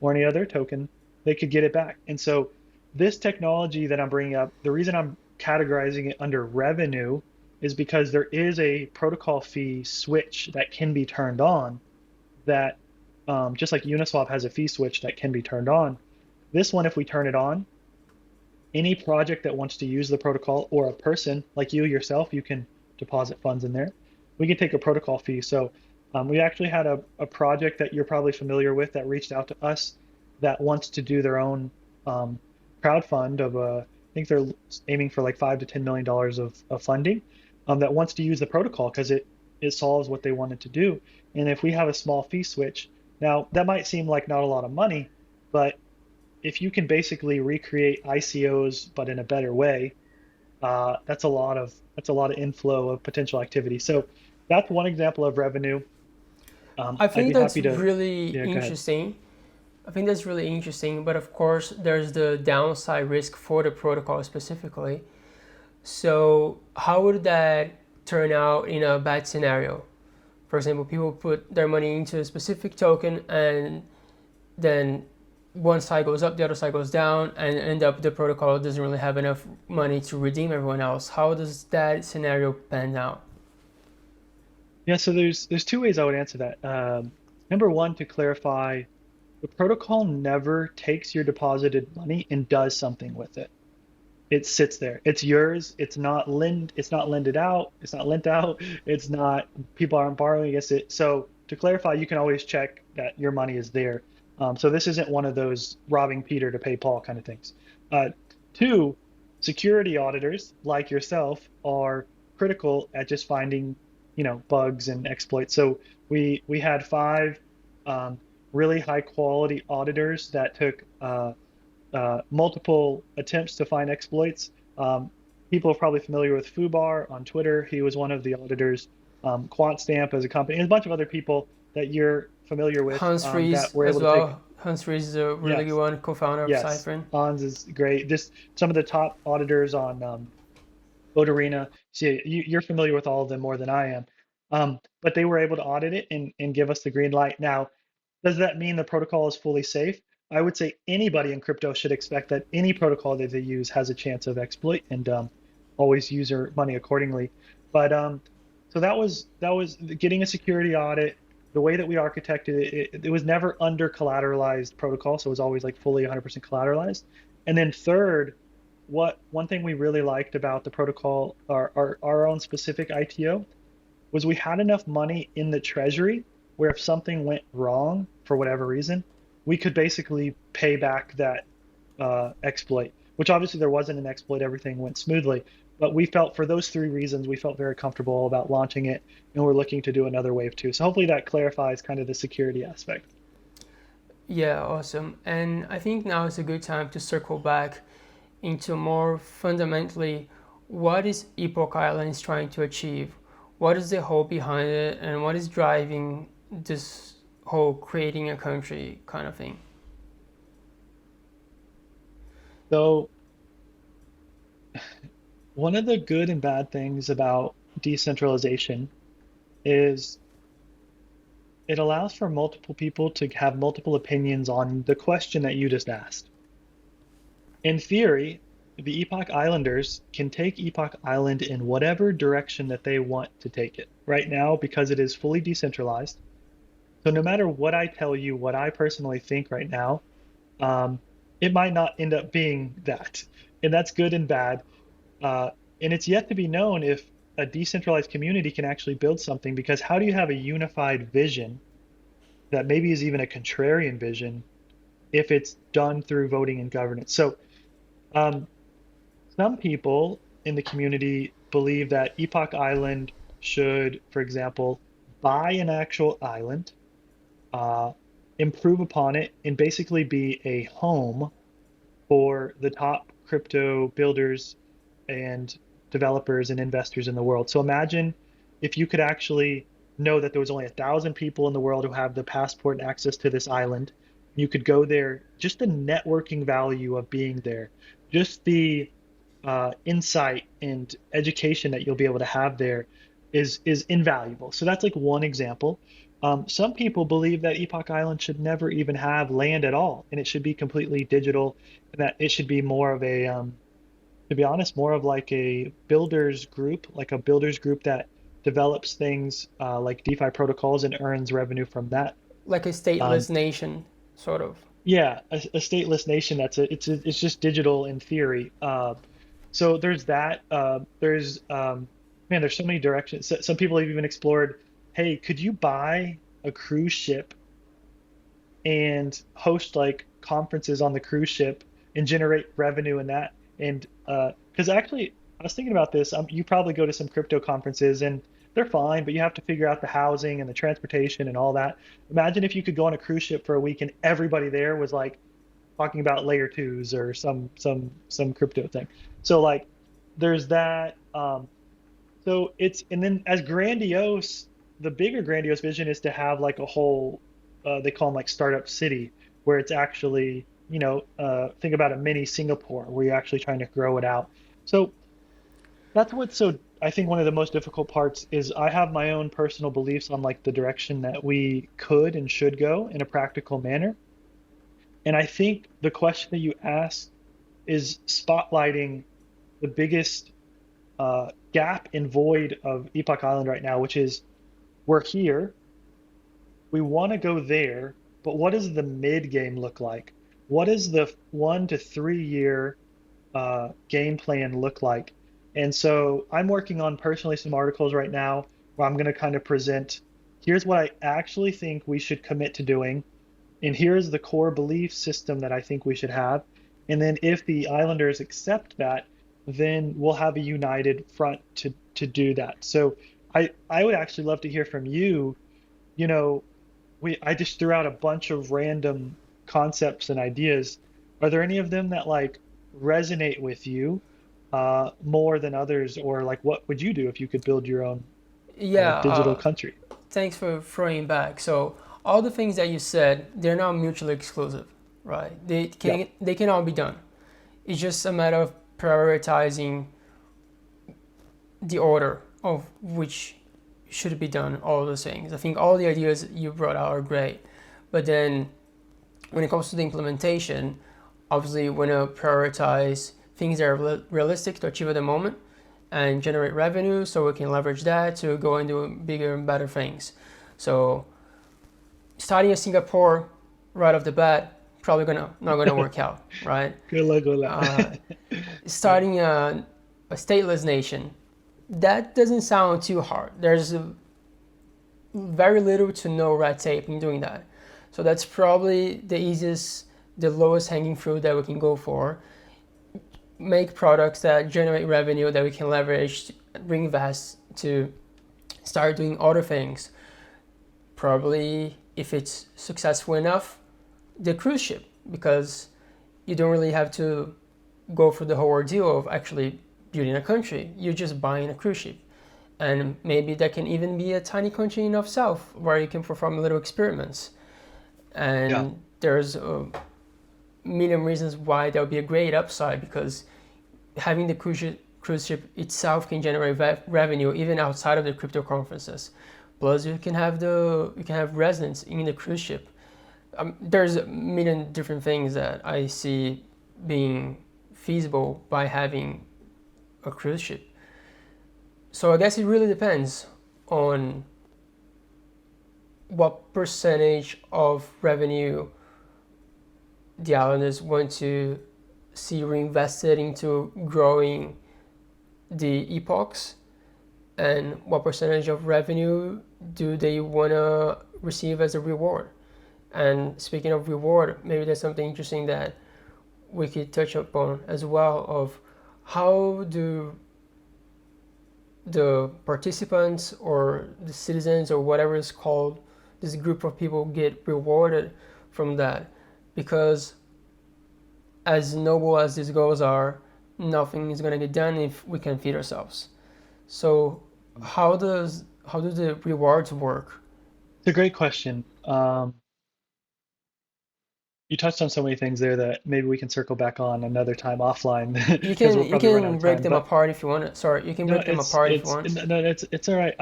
or any other token, they could get it back. And so this technology that I'm bringing up, the reason I'm categorizing it under revenue is because there is a protocol fee switch that can be turned on that just like Uniswap has a fee switch that can be turned on. This one, if we turn it on, any project that wants to use the protocol or a person like you yourself, you can deposit funds in there. We can take a protocol fee. So we actually had a project that you're probably familiar with that reached out to us that wants to do their own crowdfund of I think they're aiming for like $5 to $10 million of funding that wants to use the protocol because it solves what they wanted to do. And if we have a small fee switch, now that might seem like not a lot of money, but if you can basically recreate ICOs but in a better way, that's a lot of inflow of potential activity. So that's one example of revenue. I I'd think be that's happy to, really yeah, go ahead. interesting. I think that's really interesting, but of course, there's the downside risk for the protocol specifically. So, how would that turn out in a bad scenario? For example, people put their money into a specific token and then one side goes up, the other side goes down, and end up the protocol doesn't really have enough money to redeem everyone else. How does that scenario pan out? Yeah, so there's two ways I would answer that. Number one, to clarify, The protocol never takes your deposited money and does something with it. It sits there. It's yours. It's not lended out. It's not lent out. It's not, people aren't borrowing against it. So to clarify, you can always check that your money is there. So this isn't one of those robbing Peter to pay Paul kind of things. Uh, Two, security auditors like yourself are critical at just finding, bugs and exploits. So we had five um, really high quality auditors that took multiple attempts to find exploits. People are probably familiar with Fubar on Twitter. He was one of the auditors. QuantStamp as a company, and a bunch of other people that you're familiar with Hans that Ries were as able to take. well. Hans Ries is a really good Yes, one, co-founder of yes, Cypher. Hans is great. Just some of the top auditors on Boat Arena. See, you're familiar with all of them more than I am. But they were able to audit it and give us the green light. Now, does that mean the protocol is fully safe? I would say anybody in crypto should expect that any protocol that they use has a chance of exploit and always use their money accordingly. But so that was getting a security audit. The way that we architected it was never under collateralized protocol, so it was always like fully 100% collateralized. And then third, what one thing we really liked about the protocol, our own specific ITO, was we had enough money in the treasury where if something went wrong for whatever reason, we could basically pay back that exploit, which obviously there wasn't an exploit, everything went smoothly. But we felt for those three reasons, we felt very comfortable about launching it, and we're looking to do another wave too. So hopefully that clarifies kind of the security aspect. Yeah, awesome. And I think now is a good time to circle back into more fundamentally what is Epoch Islands trying to achieve? What is the hope behind it, and what is driving this whole creating a country kind of thing? So one of the good and bad things about decentralization is it allows for multiple people to have multiple opinions on the question that you just asked. In theory, the Epoch Islanders can take Epoch Island in whatever direction that they want to take it. Right now, because it is fully decentralized, so no matter what I tell you, what I personally think right now, um, it might not end up being that. And that's good and bad. Uh, and it's yet to be known if a decentralized community can actually build something, because how do you have a unified vision that maybe is even a contrarian vision if it's done through voting and governance? So um, some people in the community believe that Epoch Island should, for example, buy an actual island, uh, improve upon it, and basically be a home for the top crypto builders and developers and investors in the world. So imagine if you could actually know that there was only 1,000 people in the world who have the passport and access to this island. You could go there, just the networking value of being there, just the insight and education that you'll be able to have there is invaluable. So that's like one example. Some people believe that Epoch Island should never even have land at all, and it should be completely digital, and that it should be more of a, to be honest, more of like a builders group that develops things like DeFi protocols and earns revenue from that. Like a Um, stateless nation, sort of. yeah, a stateless nation it's just digital in theory. So there's that. Man, there's so many directions. Some people have even explored, hey, could you buy a cruise ship and host like conferences on the cruise ship and generate revenue in that? And because actually, I was thinking about this. You probably go to some crypto conferences and they're fine, but you have to figure out the housing and the transportation and all that. Imagine if you could go on a cruise ship for a week and everybody there was like talking about layer twos or some crypto thing. So like there's that. So it's, and then as grandiose, the bigger grandiose vision is to have like a whole, they call them like startup city, where it's actually, think about a mini Singapore where you're actually trying to grow it out. So that's what's so, I think one of the most difficult parts is I have my own personal beliefs on like the direction that we could and should go in a practical manner. And I think the question that you asked is spotlighting the biggest gap and void of Epoch Island right now, which is we're here, we want to go there, but what does the mid game look like? What does the 1 to 3 year game plan look like? And so I'm working on personally some articles right now where I'm going to kind of present here's what I actually think we should commit to doing, and here's the core belief system that I think we should have. And then if the Islanders accept that, then we'll have a united front to do that. So I would actually love to hear from you. You know, we I just threw out a bunch of random concepts and ideas. Are there any of them that like resonate with you more than others, or like what would you do if you could build your own Yeah, digital country? thanks for throwing back. So all the things that you said, they're not mutually exclusive, right? Yeah, They can all be done. It's just a matter of prioritizing the order of which should be done, all those things. I think all the ideas you brought out are great. But then when it comes to the implementation, obviously we want to prioritize things that are realistic to achieve at the moment and generate revenue so we can leverage that to go and do bigger and better things. So starting in Singapore right off the bat, probably gonna not gonna work out, right? good luck with Uh, that. Yeah, starting a stateless nation, that doesn't sound too hard. There's very little to no red tape in doing that. So that's probably the easiest, the lowest hanging fruit that we can go for. Make products that generate revenue that we can leverage, reinvest to start doing other things. Probably, if it's successful enough, the cruise ship, because you don't really have to go through the whole ordeal of actually building a country. You're just buying a cruise ship. And maybe that can even be a tiny country in of itself where you can perform little experiments. yeah, And there's a million reasons why that would be a great upside, because having the cruise ship itself can generate revenue even outside of the crypto conferences. Plus, you can have residents in the cruise ship. There's a million different things that I see being feasible by having a cruise ship. So I guess it really depends on what percentage of revenue the islanders want to see reinvested into growing the epochs, and what percentage of revenue do they want to receive as a reward. And speaking of reward, maybe there's something interesting that we could touch upon as well of how do the participants or the citizens or whatever it's called, this group of people get rewarded from that. Because as noble as these goals are, nothing is going to get done if we can feed ourselves. So how do the rewards work? it's a great question. You touched on so many things there that maybe we can circle back on another time offline because we'll You probably run out can of break time. them But apart if you want. Sorry, you can no, break them apart if you want. it's all right.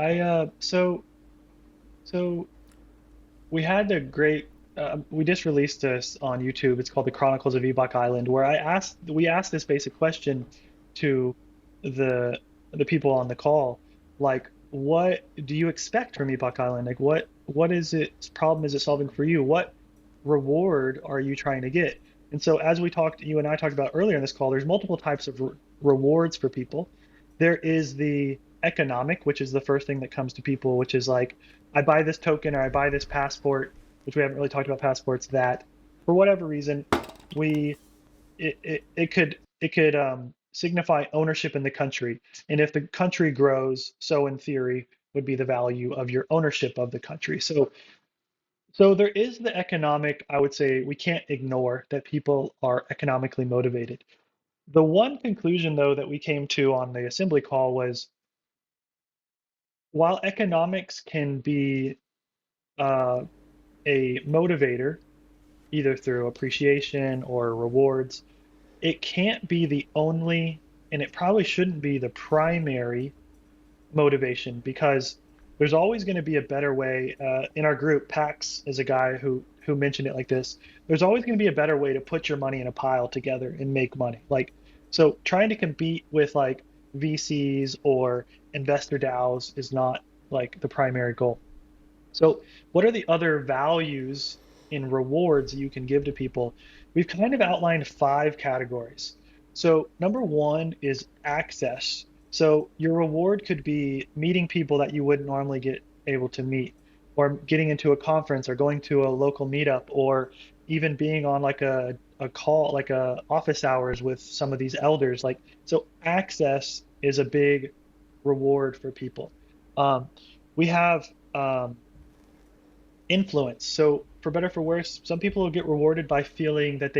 So we had a great we just released this on YouTube. It's called The Chronicles of Epoch Island, where we asked this basic question to the the people on the call, like, what do you expect from Epoch Island? Like, what is it problem is it solving for you? What reward are you trying to get? And so, as you and I talked about earlier in this call, there's multiple types of rewards for people. There is the economic, which is the first thing that comes to people, which is like, I buy this token or I buy this passport, which we haven't really talked about passports, that for whatever reason, we it could signify ownership in the country. And if the country grows, so in theory would be the value of your ownership of the country. So there is the economic, I would say we can't ignore that people are economically motivated. The one conclusion, though, that we came to on the assembly call was while economics can be uh, a motivator, either through appreciation or rewards, it can't be the only, and it probably shouldn't be the primary motivation because there's always going to be a better way. In our group, Pax is a guy who mentioned it like this. There's always going to be a better way to put your money in a pile together and make money. Like, so trying to compete with like VCs or investor DAOs is not like the primary goal. So what are the other values in rewards that you can give to people, we've kind of outlined 5 categories. So number one is access. So your reward could be meeting people that you wouldn't normally get able to meet, or getting into a conference, or going to a local meetup, or even being on like a call, like a office hours with some of these elders. Like, so access is a big reward for people. Um, we have influence. So for better for worse, some people will get rewarded by feeling that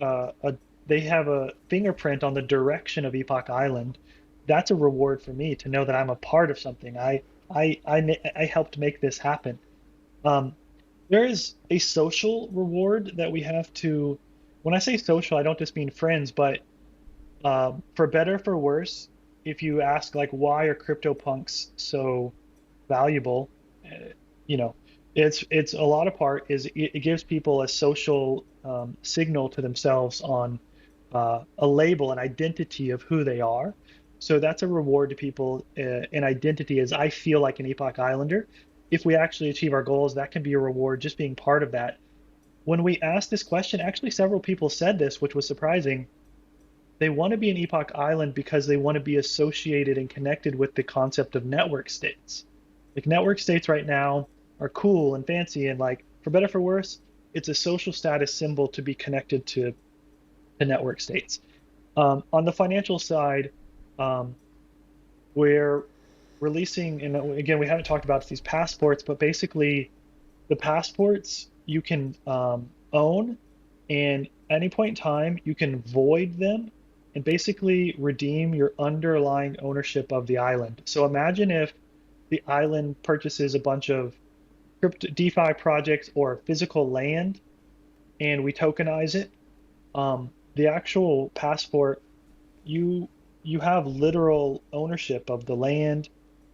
a they have a fingerprint on the direction of Epoch Island. That's a reward for me to know that I'm a part of something. I helped make this happen. Um, there is a social reward that we have to. When I say social, I don't just mean friends, but for better for worse, if you ask like why are CryptoPunks so valuable, uh, you know, it's a lot of part is it gives people a social signal to themselves on a label, an identity of who they are. So that's a reward to people. An identity is I feel like an Epoch Islander. If we actually achieve our goals, that can be a reward just being part of that. When we asked this question, actually several people said this, which was surprising. They want to be an Epoch Island because they want to be associated and connected with the concept of network states. Like network states right now are cool and fancy, and like for better for worse, it's a social status symbol to be connected to network states. On the financial side, um, we're releasing, and again, we haven't talked about these passports, but basically the passports you can own, and at any point in time, you can void them and basically redeem your underlying ownership of the island. So imagine if the island purchases a bunch of crypto DeFi projects or physical land, and we tokenize it. The actual passport, you you have literal ownership of the land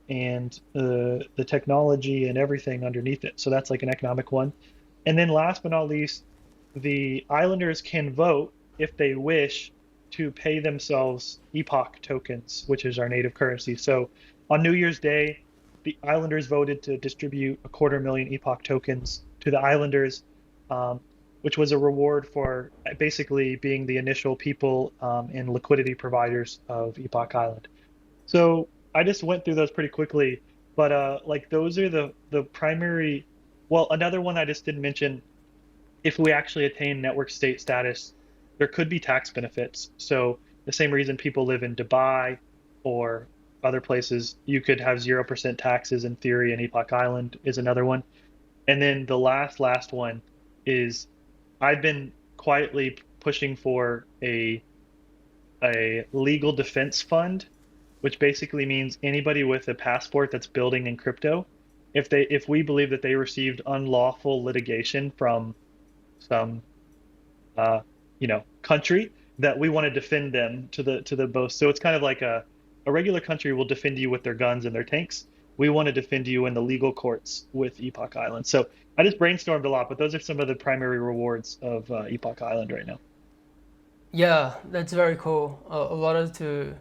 and the technology and everything underneath it. So that's like an economic one. And then last but not least, the islanders can vote if they wish to pay themselves Epoch tokens, which is our native currency. So on New Year's Day, the islanders voted to distribute 250,000 Epoch tokens to the islanders, um, which was a reward for basically being the initial people and liquidity providers of Epoch Island. So I just went through those pretty quickly, but like those are the primary. Well, another one I just didn't mention, if we actually attain network state status, there could be tax benefits. So the same reason people live in Dubai or other places, you could have 0% taxes in theory, and Epoch Island is another one. And then the last one is I've been quietly pushing for a legal defense fund, which basically means anybody with a passport that's building in crypto, if we believe that they received unlawful litigation from some uh, country, that we want to defend them to the most. So it's kind of like a regular country will defend you with their guns and their tanks. We want to defend you in the legal courts with Epoch Island. So I just brainstormed a lot, but those are some of the primary rewards of Epoch Island right now. Yeah, that's very cool. A lot of to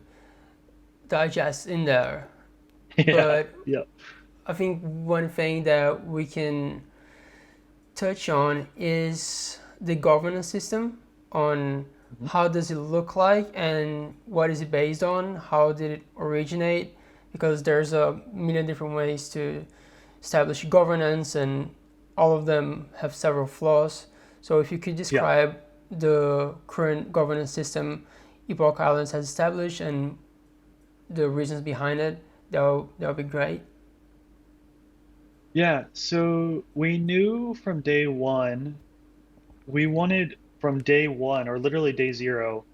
digest in there. Yeah, But yeah. I think one thing that we can touch on is the governance system on Mhm. how does it look like and what is it based on, how did it originate, because there's a million different ways to establish governance and all of them have several flaws. So if you could Yeah. describe the current governance system Epoch Islands has established and the reasons behind it, that would be great. Yeah, so we knew from day one, we wanted from day one, or literally day zero,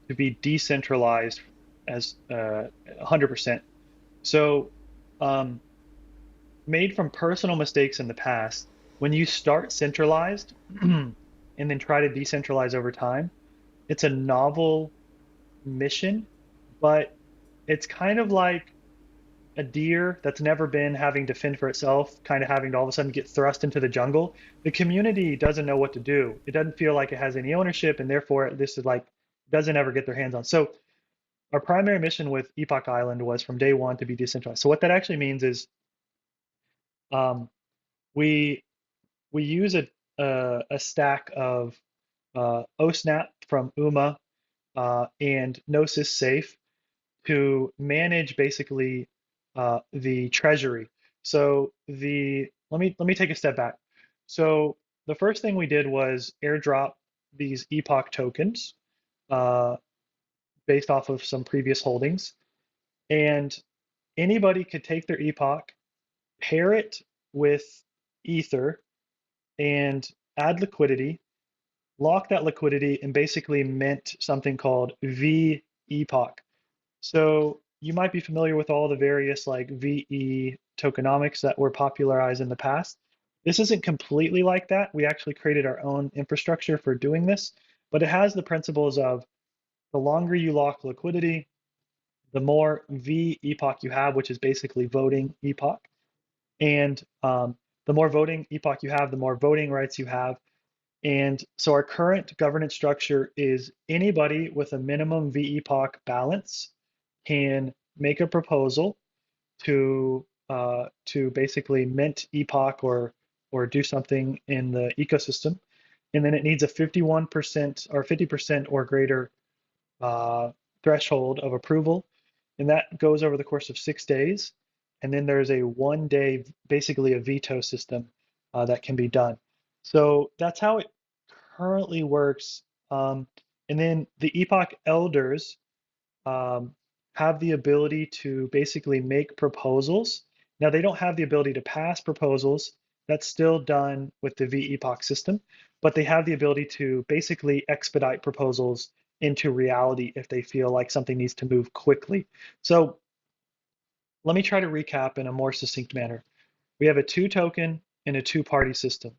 to be decentralized as 100%. So, um, made from personal mistakes in the past, when you start centralized and then try to decentralize over time, it's a novel mission, but it's kind of like a deer that's never been having to fend for itself, kind of having to all of a sudden get thrust into the jungle. The community doesn't know what to do. It doesn't feel like it has any ownership, and therefore this is like doesn't ever get their hands on. So our primary mission with Epoch Island was from day one to be decentralized. So what that actually means is um, we we use a stack of OSNAP from UMA and Gnosis Safe to manage basically the treasury. So let me take a step back. So the first thing we did was airdrop these Epoch tokens uh, based off of some previous holdings, and anybody could take their Epoch, pair it with Ether, and add liquidity, lock that liquidity, and basically mint something called V Epoch. So you might be familiar with all the various like VE tokenomics that were popularized in the past. This isn't completely like that. We actually created our own infrastructure for doing this, but it has the principles of the longer you lock liquidity, the more V epoch you have, which is basically voting epoch. And the more voting epoch you have, the more voting rights you have. And so our current governance structure is anybody with a minimum V epoch balance can make a proposal to basically mint Epoch or do something in the ecosystem, and then it needs a 51% or 50% or greater uh, threshold of approval, and that goes over the course of 6 days. And then there's a 1 day, basically a veto system that can be done. So that's how it currently works. And then the Epoch elders um, have the ability to basically make proposals. Now, they don't have the ability to pass proposals. That's still done with the VEPOC system, but they have the ability to basically expedite proposals into reality if they feel like something needs to move quickly. So let me try to recap in a more succinct manner. We have a two token and a two-party system.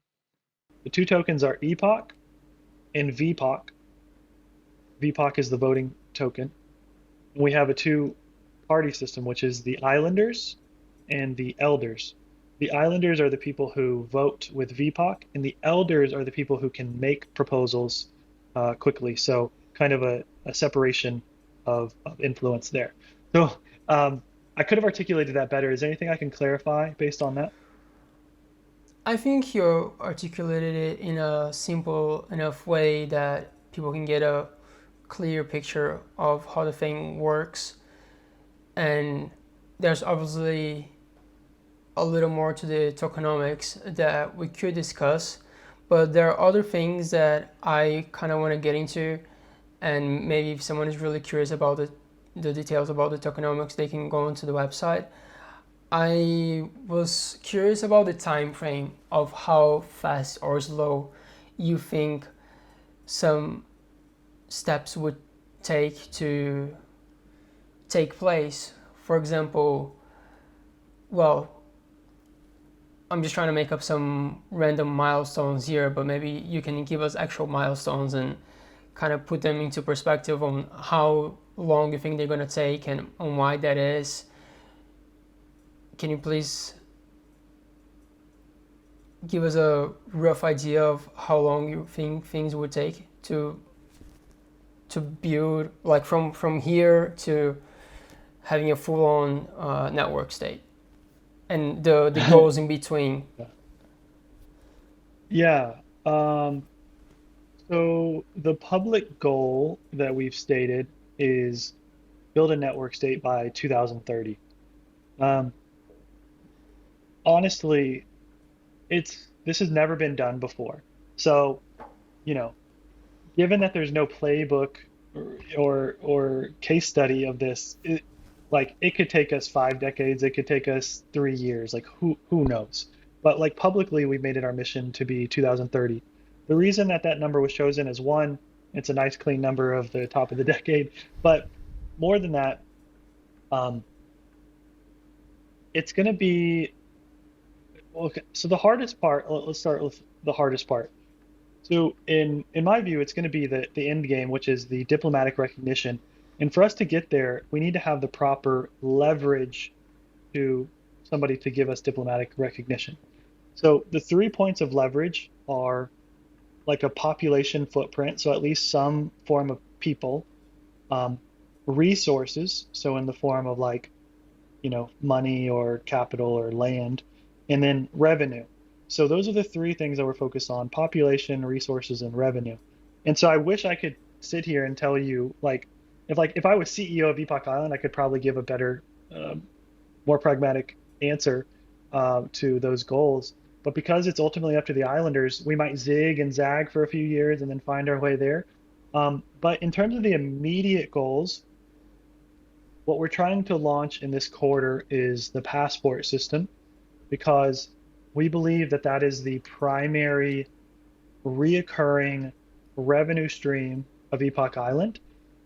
The two tokens are Epoch and VPOC. VPOC is the voting token. We have a two-party system, which is the islanders and the elders. The islanders are the people who vote with VPOC, and the elders are the people who can make proposals quickly. So kind of a separation of influence there. So I could have articulated that better. Is there anything I can clarify based on that? I think you articulated it in a simple enough way that people can get a clear picture of how the thing works. And there's obviously a little more to the tokenomics that we could discuss, but there are other things that I kind of want to get into. And maybe if someone is really curious about the details about the tokenomics, they can go onto the website. I was curious about the time frame of how fast or slow you think some steps would take to take place. For example, well, I'm just trying to make up some random milestones here, but maybe you can give us actual milestones and kind of put them into perspective on how long you think they're going to take and on why that is. Can you please give us a rough idea of how long you think things would take to build, like from here to having a full-on network state and the goals in between? Yeah. So the public goal that we've stated is build a network state by 2030. Um, Honestly, it's this has never been done before. So, you know, given that there's no playbook or case study of this, like it could take us 5 decades, it could take us 3 years, like who knows? But like publicly, we made it our mission to be 2030. The reason that that number was chosen is one, it's a nice clean number of the top of the decade, but more than that, um, it's going to be okay. So the hardest part, let's start with the hardest part. So in my view, it's going to be the end game, which is the diplomatic recognition. And for us to get there, we need to have the proper leverage to somebody to give us diplomatic recognition. So the 3 points of leverage are like a population footprint, so at least some form of people, um, resources, so in the form of like, money or capital or land, and then revenue. So those are the three things that we're focused on: population, resources, and revenue. And so I wish I could sit here and tell you if I was CEO of Epoch Island, I could probably give a better, more pragmatic answer to those goals. But because it's ultimately up to the islanders, we might zig and zag for a few years and then find our way there. But in terms of the immediate goals, what we're trying to launch in this quarter is the passport system, because we believe that that is the primary reoccurring revenue stream of Epoch Island,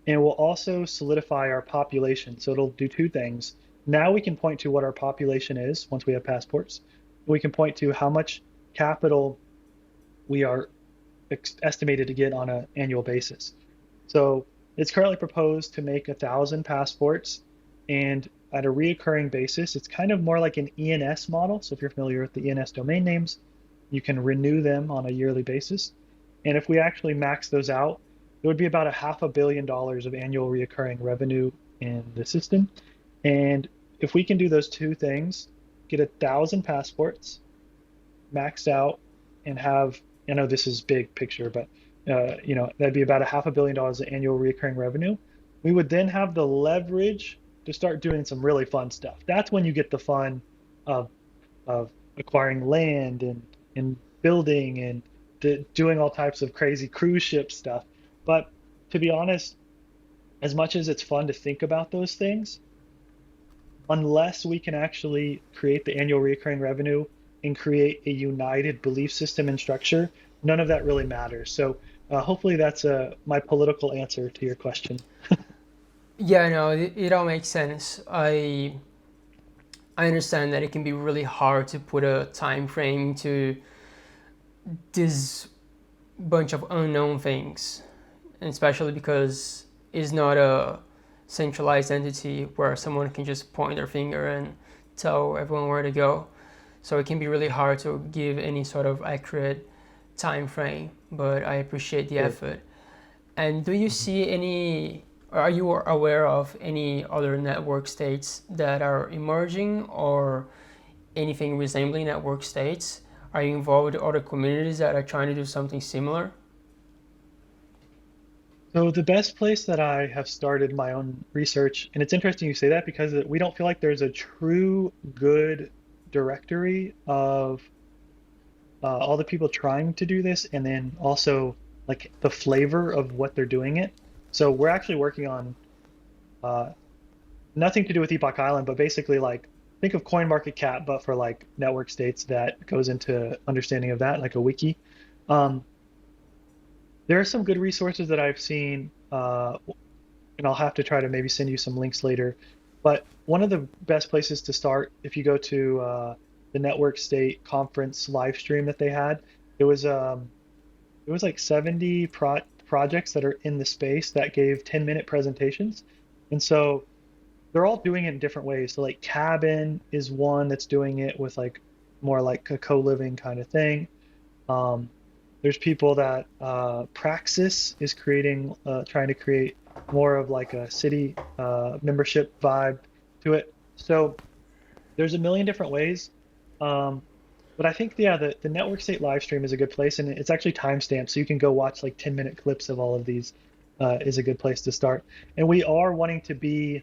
and will also solidify our population. So it'll do two things. Now we can point to what our population is once we have passports. We can point to how much capital we are estimated to get on an annual basis. So it's currently proposed to make 1,000 passports, and at a reoccurring basis, it's kind of more like an ENS model. So if you're familiar with the ENS domain names, you can renew them on a yearly basis. And if we actually max those out, it would be about a $500 million of annual reoccurring revenue in the system. And if we can do those two things, get 1,000 passports maxed out, and have, I know this is big picture, but that'd be about a $500 million of annual recurring revenue. We would then have the leverage to start doing some really fun stuff. That's when you get the fun of acquiring land and building and doing all types of crazy cruise ship stuff. But to be honest, as much as it's fun to think about those things, unless we can actually create the annual recurring revenue and create a united belief system and structure, none of that really matters. So hopefully that's my political answer to your question. Yeah, no, it all makes sense. I understand that it can be really hard to put a time frame to this bunch of unknown things, and especially because it's not a centralized entity where someone can just point their finger and tell everyone where to go. So it can be really hard to give any sort of accurate time frame, but I appreciate the Sure. effort. And do you see any, are you aware of any other network states that are emerging or anything resembling network states? Are you involved with other communities that are trying to do something similar? So the best place that I have started my own research, and it's interesting you say that because we don't feel like there's a true good directory of all the people trying to do this, and then also like the flavor of what they're doing it. So we're actually working on uh, nothing to do with Epoch Island, but basically like think of CoinMarketCap, but for like network states that goes into understanding of that, like a wiki. Um, there are some good resources that I've seen, and I'll have to try to maybe send you some links later. But one of the best places to start, if you go to the Network State Conference live stream that they had, it was like 70 projects that are in the space that gave 10-minute presentations. And so they're all doing it in different ways. So like Cabin is one that's doing it with like more like a co-living kind of thing. Um, there's people that Praxis is creating, trying to create more of like a city membership vibe to it. So there's a million different ways. Um, but I think, yeah, the network state live stream is a good place, and it's actually timestamped, so you can go watch like 10-minute clips of all of these. Is a good place to start. And we are wanting to be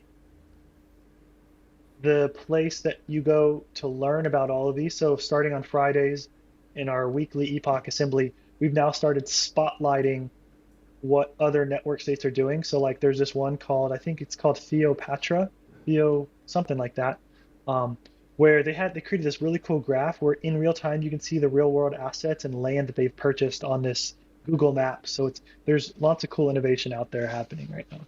the place that you go to learn about all of these. So starting on Fridays in our weekly Epoch Assembly, we've now started spotlighting what other network states are doing. So like there's this one called, I think it's called Theopatra, Theo something like that, um, where they created this really cool graph where in real time you can see the real world assets and land that they've purchased on this Google Maps. So there's lots of cool innovation out there happening right now.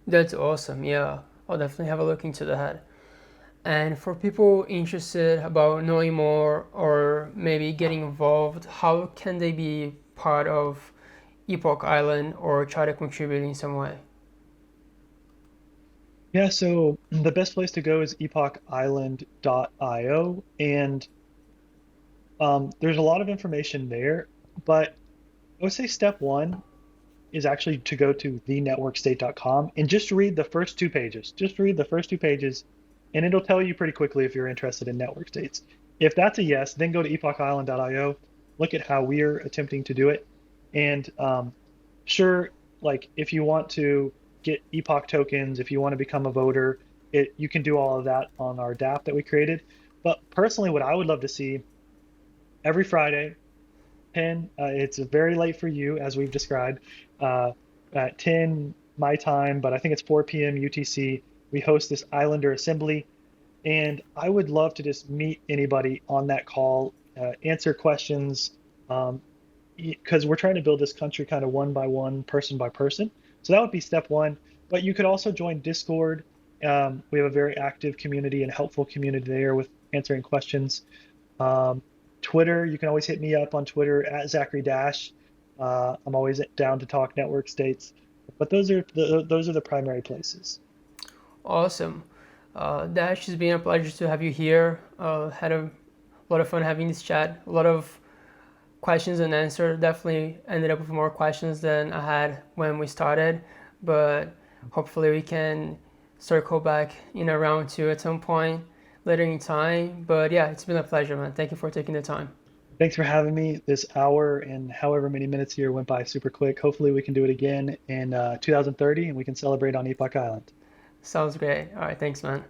That's awesome. Yeah, I'll definitely have a look into that. And for people interested about knowing more or maybe getting involved, how can they be part of Epoch Island or try to contribute in some way? Yeah, so the best place to go is epochisland.io, and there's a lot of information there. But I would say step one is actually to go to thenetworkstate.com and just read the first two pages. Just read the first two pages, and it'll tell you pretty quickly if you're interested in network states. If that's a yes, then go to epochisland.io, look at how we're attempting to do it. And sure, like if you want to get Epoch tokens, if you want to become a voter, you can do all of that on our DApp that we created. But personally, what I would love to see every Friday, 10, it's very late for you, as we've described, uh, at 10 my time, but I think it's 4 p.m. UTC. We host this Islander assembly, and I would love to just meet anybody on that call, answer questions, um, because we're trying to build this country kind of one by one, person by person. So that would be step one. But you could also join Discord. We have a very active community and helpful community there with answering questions. Um, Twitter, you can always hit me up on Twitter at Zachary Dash. I'm always down to talk network states. But those are the primary places. Awesome. Dash, it's been a pleasure to have you here. Had a lot of fun having this chat. A lot of questions and answers. Definitely ended up with more questions than I had when we started, but hopefully we can circle back in a round two at some point later in time. But yeah, it's been a pleasure, man. Thank you for taking the time. Thanks for having me. This hour and however many minutes here went by super quick. Hopefully, we can do it again in 2030 and we can celebrate on Epoch Island. Sounds great. All right, thanks, man.